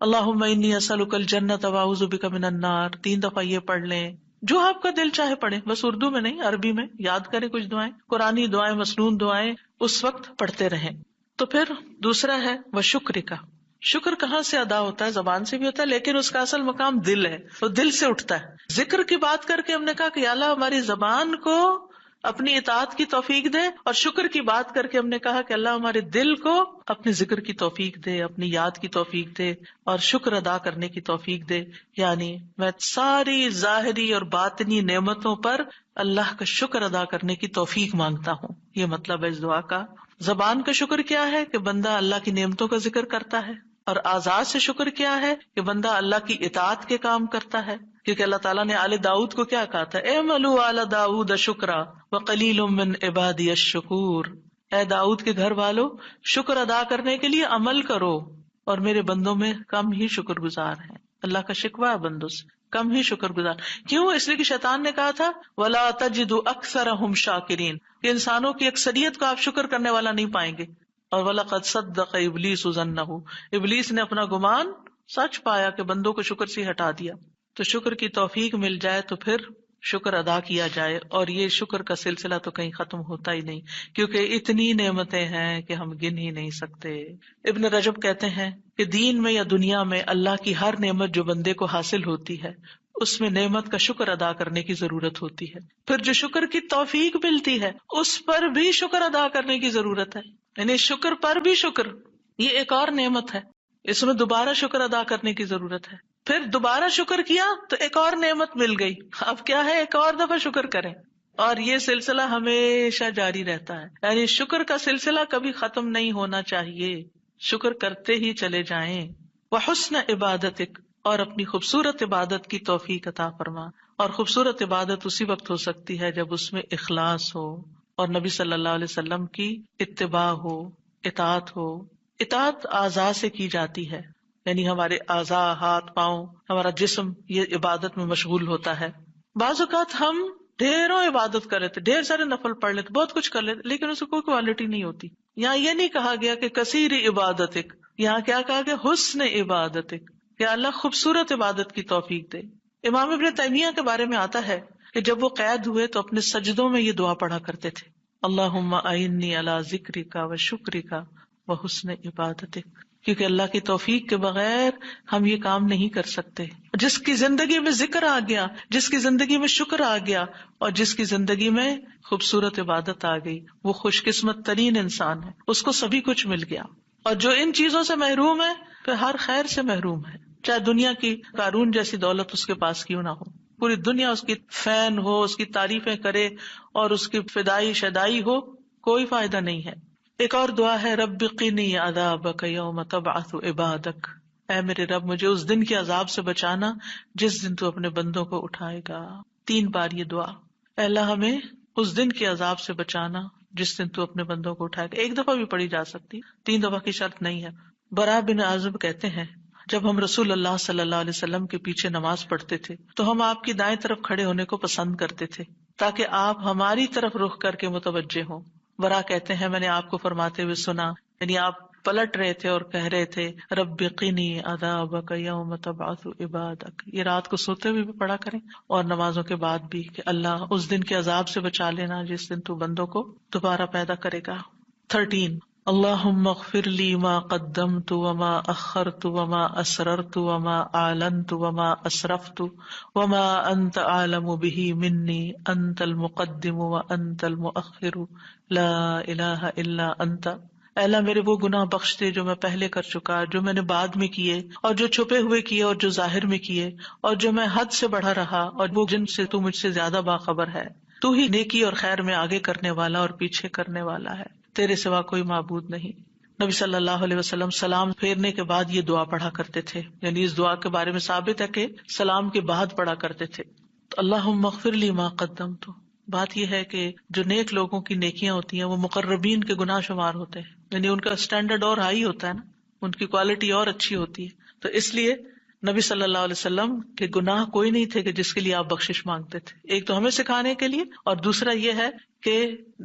اللہم انی اسألک الجنۃ واعوذ بک من النار 3 دفعہ یہ پڑھ لیں. جو آپ کا دل چاہے پڑھیں، بس اردو میں نہیں، عربی میں یاد کریں کچھ دعائیں، قرآنی دعائیں، مسنون دعائیں اس وقت پڑھتے رہیں. تو پھر دوسرا ہے وشکر کا. شکر کہاں سے ادا ہوتا ہے؟ زبان سے بھی ہوتا ہے، لیکن اس کا اصل مقام دل ہے، وہ دل سے اٹھتا ہے. ذکر کی بات کر کے ہم نے کہا کہ یا اللہ ہماری زبان کو اپنی اطاعت کی توفیق دے، اور شکر کی بات کر کے ہم نے کہا کہ اللہ ہمارے دل کو اپنے ذکر کی توفیق دے، اپنی یاد کی توفیق دے، اور شکر ادا کرنے کی توفیق دے. یعنی میں ساری ظاہری اور باطنی نعمتوں پر اللہ کا شکر ادا کرنے کی توفیق مانگتا ہوں. یہ مطلب ہے اس دعا کا. زبان کا شکر کیا ہے کہ بندہ اللہ کی نعمتوں کا ذکر کرتا ہے، اور اعضاء سے شکر کیا ہے کہ بندہ اللہ کی اطاعت کے کام کرتا ہے. کیونکہ اللہ تعالیٰ نے آل داؤد کو کیا کہا تھا؟ اعملوا آل داؤد شکرا وقلیل من عبادی الشکور. اے داؤد کے گھر والو، شکر ادا کرنے کے لیے عمل کرو، اور میرے بندوں میں کم ہی شکر گزار ہیں. اللہ کا شکوہ ہے بندوں سے، کم ہی شکر گزار. کیوں؟ اس لیے کہ شیطان نے کہا تھا وَلَا تَجِدُ أَكْثَرَهُمْ شَاكِرِينَ، کہ انسانوں کی اکثریت کو آپ شکر کرنے والا نہیں پائیں گے. اور وَلَقَدْ صَدَّقَ إِبْلِيسُ ظَنَّهُ، ابلیس نے اپنا گمان سچ پایا کہ بندوں کو شکر سے ہٹا دیا. تو شکر کی توفیق مل جائے تو پھر شکر ادا کیا جائے. اور یہ شکر کا سلسلہ تو کہیں ختم ہوتا ہی نہیں، کیونکہ اتنی نعمتیں ہیں کہ ہم گن ہی نہیں سکتے. ابن رجب کہتے ہیں کہ دین میں یا دنیا میں اللہ کی ہر نعمت جو بندے کو حاصل ہوتی ہے، اس میں نعمت کا شکر ادا کرنے کی ضرورت ہوتی ہے. پھر جو شکر کی توفیق ملتی ہے اس پر بھی شکر ادا کرنے کی ضرورت ہے. یعنی شکر پر بھی شکر، یہ ایک اور نعمت ہے، اس میں دوبارہ شکر ادا کرنے کی ضرورت ہے. پھر دوبارہ شکر کیا تو ایک اور نعمت مل گئی، اب کیا ہے؟ ایک اور دفعہ شکر کریں. اور یہ سلسلہ ہمیشہ جاری رہتا ہے، یعنی شکر کا سلسلہ کبھی ختم نہیں ہونا چاہیے. شکر کرتے ہی چلے جائیں. وحسن عبادتک، اور اپنی خوبصورت عبادت کی توفیق عطا فرما. اور خوبصورت عبادت اسی وقت ہو سکتی ہے جب اس میں اخلاص ہو، اور نبی صلی اللہ علیہ وسلم کی اتباع ہو، اطاعت ہو. اطاعت اعضاء سے کی جاتی ہے، یعنی ہمارے اعضاء، ہاتھ پاؤں، ہمارا جسم یہ عبادت میں مشغول ہوتا ہے. بعض اوقات ہم ڈھیروں عبادت کر لیتے، ڈھیر سارے نفل پڑھ لیتے، بہت کچھ کر لیتے، لیکن اس کو کوئی کوالٹی نہیں ہوتی. یہاں یہ نہیں کہا گیا کہ کثیر عبادتک، یہاں کیا کہا گیا؟ حسن عبادتک، کہ اللہ خوبصورت عبادت کی توفیق دے. امام ابن تیمیہ کے بارے میں آتا ہے کہ جب وہ قید ہوئے تو اپنے سجدوں میں یہ دعا پڑھا کرتے تھے، اللہم اعنی علی ذکرک و شکرک و حسن عبادتک. کیونکہ اللہ کی توفیق کے بغیر ہم یہ کام نہیں کر سکتے. جس کی زندگی میں ذکر آ گیا، جس کی زندگی میں شکر آ گیا، اور جس کی زندگی میں خوبصورت عبادت آ گئی، وہ خوش قسمت ترین انسان ہے، اس کو سبھی کچھ مل گیا. اور جو ان چیزوں سے محروم ہے پھر ہر خیر سے محروم ہے، چاہے دنیا کی قارون جیسی دولت اس کے پاس کیوں نہ ہو، پوری دنیا اس کی فین ہو، اس کی تعریفیں کرے اور اس کی فدائی شدائی ہو، کوئی فائدہ نہیں ہے. ایک اور دعا ہے رب قنی عذابک یوم تبعث عبادک، اے میرے رب مجھے اس دن کے عذاب سے بچانا جس دن تو اپنے بندوں کو اٹھائے گا. 3 بار یہ دعا، اے اللہ ہمیں اس دن کے عذاب سے بچانا جس دن تو اپنے بندوں کو اٹھائے گا. 1 دفعہ بھی پڑھی جا سکتی، 3 دفعہ کی شرط نہیں ہے. برا بن عازب کہتے ہیں جب ہم رسول اللہ صلی اللہ علیہ وسلم کے پیچھے نماز پڑھتے تھے تو ہم آپ کی دائیں طرف کھڑے ہونے کو پسند کرتے تھے تاکہ آپ ہماری طرف رخ کر کے متوجہ ہوں. برا کہتے ہیں میں نے آپ کو فرماتے ہوئے سنا، یعنی آپ پلٹ رہے تھے اور کہہ رہے تھے رب قنی عذابک یوم تبعث عبادک. یہ رات کو سوتے ہوئے بھی پڑھا کریں اور نمازوں کے بعد بھی کہ اللہ اس دن کے عذاب سے بچا لینا جس دن تو بندوں کو دوبارہ پیدا کرے گا. 13 اللہم اغفر لی ما قدمت وما اخرت وما اسررت وما اعلنت وما اسرفت وما انت اعلم به منی انت المقدم وانت المؤخر لا الہ الا انت۔ اے اللہ میرے وہ گناہ بخش دے جو میں پہلے کر چکا، جو میں نے بعد میں کیے، اور جو چھپے ہوئے کیے اور جو ظاہر میں کیے، اور جو میں حد سے بڑھا رہا اور وہ جن سے تو مجھ سے زیادہ باخبر ہے۔ تو ہی نیکی اور خیر میں آگے کرنے والا اور پیچھے کرنے والا ہے، تیرے سوا کوئی معبود نہیں۔ نبی صلی اللہ علیہ وسلم سلام پھیرنے کے بعد یہ دعا پڑھا کرتے تھے، یعنی اس دعا کے بارے میں ثابت ہے کہ سلام کے بعد پڑھا کرتے تھے۔ اللہم اغفر لی ما قدمت، بات یہ ہے کہ جو نیک لوگوں کی نیکیاں ہوتی ہیں وہ مقربین کے گناہ شمار ہوتے ہیں، یعنی ان کا اسٹینڈرڈ اور ہائی ہوتا ہے نا، ان کی کوالٹی اور اچھی ہوتی ہے، تو اس لیے نبی صلی اللہ علیہ وسلم کے گناہ کوئی نہیں تھے کہ جس کے لیے آپ بخشش مانگتے تھے، ایک تو ہمیں سکھانے کے لیے، اور دوسرا یہ ہے کہ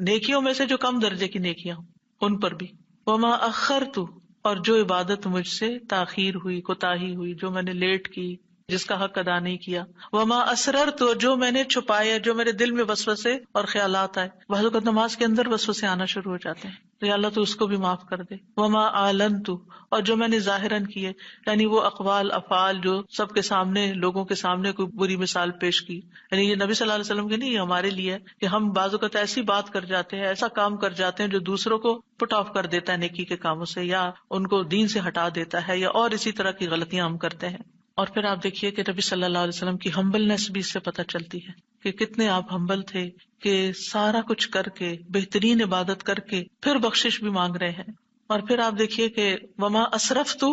نیکیوں میں سے جو کم درجے کی نیکیاں ہوں ان پر بھی۔ وما اخرت، اور جو عبادت مجھ سے تاخیر ہوئی، کوتاہی ہوئی، جو میں نے لیٹ کی، جس کا حق ادا نہیں کیا۔ وما اسررت، جو میں نے چھپایا، جو میرے دل میں وسوسے اور خیالات آئے، بعض اوقات نماز کے اندر وسوسے آنا شروع ہو جاتے ہیں، تو یا اللہ تو اس کو بھی معاف کر دے۔ وما اعلنت، اور جو میں نے ظاہراً کیے، یعنی وہ اقوال افعال جو سب کے سامنے، لوگوں کے سامنے کوئی بری مثال پیش کی، یعنی یہ نبی صلی اللہ علیہ وسلم کے نہیں، یہ ہمارے لیے ہے کہ ہم بعض اوقات ایسی بات کر جاتے ہیں، ایسا کام کر جاتے ہیں جو دوسروں کو پٹ آف کر دیتا ہے نیکی کے کاموں سے، یا ان کو دین سے ہٹا دیتا ہے، یا اور اسی طرح کی غلطیاں ہم کرتے ہیں۔ اور پھر آپ دیکھیے کہ نبی صلی اللہ علیہ وسلم کی ہمبلنس بھی اس سے پتہ چلتی ہے کہ کتنے آپ ہمبل تھے، کہ سارا کچھ کر کے، بہترین عبادت کر کے پھر بخشش بھی مانگ رہے ہیں۔ اور پھر آپ دیکھیے کہ وما اسرفت،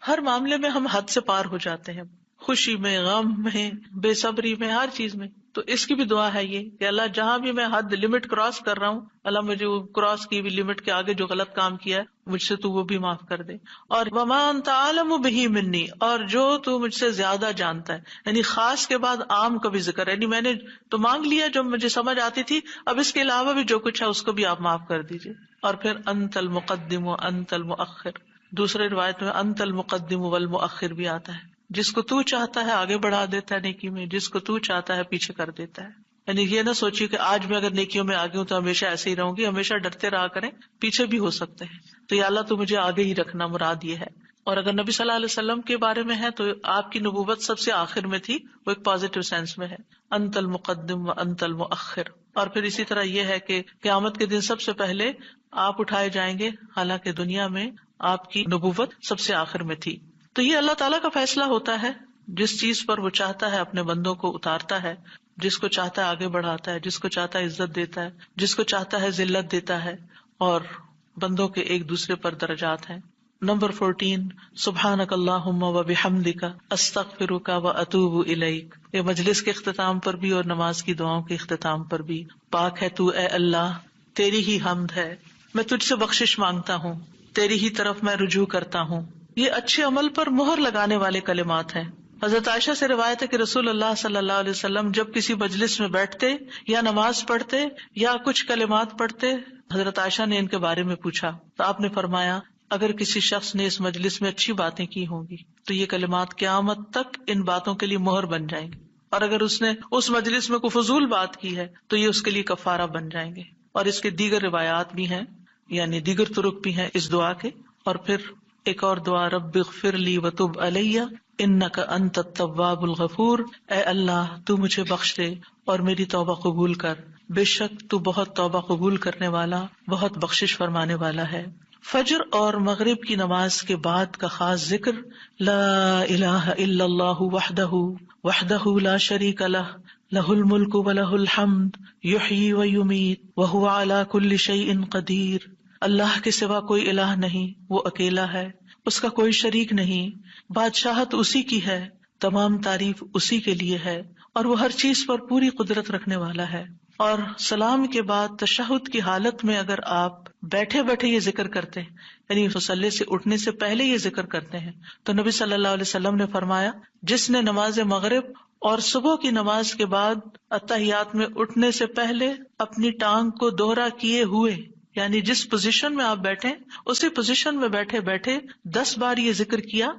ہر معاملے میں ہم حد سے پار ہو جاتے ہیں، خوشی میں، غم میں، بے صبری میں، ہر چیز میں۔ تو اس کی بھی دعا ہے یہ کہ اللہ جہاں بھی میں حد لمٹ کراس کر رہا ہوں، اللہ مجھے وہ کراس کی بھی لمٹ کے آگے جو غلط کام کیا ہے مجھ سے تو وہ بھی معاف کر دے۔ اور وما انت عالم بہ منی، اور جو تو مجھ سے زیادہ جانتا ہے، یعنی خاص کے بعد عام کا بھی ذکر ہے، یعنی میں نے تو مانگ لیا جو مجھے سمجھ آتی تھی، اب اس کے علاوہ بھی جو کچھ ہے اس کو بھی آپ معاف کر دیجیے۔ اور پھر انت المقدم و انت المؤخر، دوسرے روایت میں انت المقدم والمؤخر بھی آتا ہے، جس کو تو چاہتا ہے آگے بڑھا دیتا ہے نیکی میں، جس کو تو چاہتا ہے پیچھے کر دیتا ہے۔ یعنی یہ نہ سوچیے کہ آج میں اگر نیکیوں میں آگے ہوں تو ہمیشہ ایسے ہی رہوں گی، ہمیشہ ڈرتے رہا کریں، پیچھے بھی ہو سکتے ہیں، تو یا اللہ تو مجھے آگے ہی رکھنا، مراد یہ ہے۔ اور اگر نبی صلی اللہ علیہ وسلم کے بارے میں ہے تو آپ کی نبوت سب سے آخر میں تھی، وہ ایک پازیٹیو سینس میں ہے، انت المقدم و انت المؤخر۔ اور پھر اسی طرح یہ ہے کہ قیامت کے دن سب سے پہلے آپ اٹھائے جائیں گے، حالانکہ دنیا میں آپ کی نبوت سب سے آخر میں تھی۔ تو یہ اللہ تعالیٰ کا فیصلہ ہوتا ہے، جس چیز پر وہ چاہتا ہے اپنے بندوں کو اتارتا ہے، جس کو چاہتا ہے آگے بڑھاتا ہے، جس کو چاہتا ہے عزت دیتا ہے، جس کو چاہتا ہے ذلت دیتا ہے، اور بندوں کے ایک دوسرے پر درجات ہیں۔ نمبر 14، سبحانک اللہم و بحمدک استغفرک و اتوب الیک۔ یہ مجلس کے اختتام پر بھی اور نماز کی دعاؤں کے اختتام پر بھی، پاک ہے تو اے اللہ، تیری ہی حمد ہے، میں تجھ سے بخشش مانگتا ہوں، تیری ہی طرف میں رجوع کرتا ہوں۔ یہ اچھے عمل پر مہر لگانے والے کلمات ہیں۔ حضرت عائشہ سے روایت ہے کہ رسول اللہ صلی اللہ علیہ وسلم جب کسی مجلس میں بیٹھتے یا نماز پڑھتے یا کچھ کلمات پڑھتے، حضرت عائشہ نے ان کے بارے میں پوچھا تو آپ نے فرمایا، اگر کسی شخص نے اس مجلس میں اچھی باتیں کی ہوں گی تو یہ کلمات قیامت تک ان باتوں کے لیے مہر بن جائیں گے، اور اگر اس نے اس مجلس میں کوئی فضول بات کی ہے تو یہ اس کے لیے کفارہ بن جائیں گے۔ اور اس کے دیگر روایات بھی ہیں، یعنی دیگر طرق بھی ہیں اس دعا کے۔ اور پھر ایک اور دعا، رب اغفر لی وتب علی انک انت التواب الغفور، اے اللہ تو مجھے بخش دے اور میری توبہ قبول کر، بے شک تو بہت توبہ قبول کرنے والا، بہت بخشش فرمانے والا ہے۔ فجر اور مغرب کی نماز کے بعد کا خاص ذکر، لا الہ الا اللہ وحدہ لا شریک لہ، لہ الملک ولہ الحمد یحیی ویمیت وہو علی کل شیء قدیر۔ اللہ کے سوا کوئی الہ نہیں، وہ اکیلا ہے، اس کا کوئی شریک نہیں، بادشاہت اسی کی ہے، تمام تعریف اسی کے لیے ہے، اور وہ ہر چیز پر پوری قدرت رکھنے والا ہے۔ اور سلام کے بعد تشہد کی حالت میں اگر آپ بیٹھے بیٹھے یہ ذکر کرتے ہیں، یعنی مصلی سے اٹھنے سے پہلے یہ ذکر کرتے ہیں، تو نبی صلی اللہ علیہ وسلم نے فرمایا، جس نے نماز مغرب اور صبح کی نماز کے بعد اتحیات میں اٹھنے سے پہلے اپنی ٹانگ کو دوہرا کیے ہوئے، یعنی جس پوزیشن میں آپ بیٹھے اسی پوزیشن میں بیٹھے بیٹھے 10 بار یہ ذکر کیا،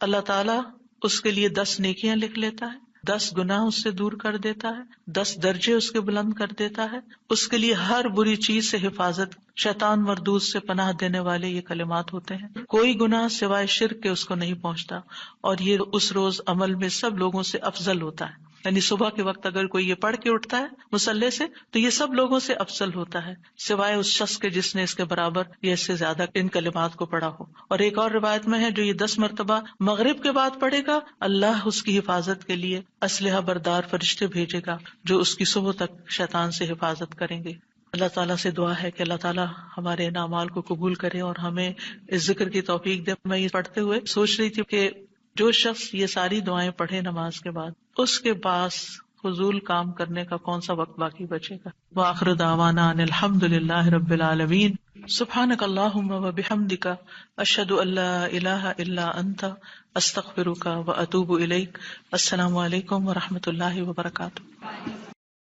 اللہ تعالیٰ اس کے لیے 10 نیکیاں لکھ لیتا ہے، 10 گناہ اس سے دور کر دیتا ہے، 10 درجے اس کے بلند کر دیتا ہے. اس کے لیے ہر بری چیز سے حفاظت، شیطان مردود سے پناہ دینے والے یہ کلمات ہوتے ہیں. کوئی گناہ سوائے شرک کے اس کو نہیں پہنچتا، اور یہ اس روز عمل میں سب لوگوں سے افضل ہوتا ہے. یعنی صبح کے وقت اگر کوئی یہ پڑھ کے اٹھتا ہے مصلی سے تو یہ سب لوگوں سے افضل ہوتا ہے، سوائے اس شخص کے جس نے اس کے برابر یا اس سے زیادہ ان کلمات کو پڑھا ہو. اور ایک اور روایت میں ہے جو یہ 10 مرتبہ مغرب کے بعد پڑھے گا، اللہ اس کی حفاظت کے لیے اسلحہ بردار فرشتے بھیجے گا جو اس کی صبح تک شیطان سے حفاظت کریں گے. اللہ تعالیٰ سے دعا ہے کہ اللہ تعالیٰ ہمارے ان اعمال کو قبول کرے اور ہمیں اس ذکر کی توفیق دے. میں یہ پڑھتے ہوئے سوچ رہی تھی کہ جو شخص یہ ساری دعائیں پڑھے نماز کے بعد، اس کے پاس فضول کام کرنے کا کون سا وقت باقی بچے گا. وآخر دعوانا ان الحمد للہ رب العالمین. سبحانک اللہم وبحمدک، اشہد ان لا الہ الا انت، استغفرک واتوب الیک. السلام علیکم ورحمۃ اللہ وبرکاتہ.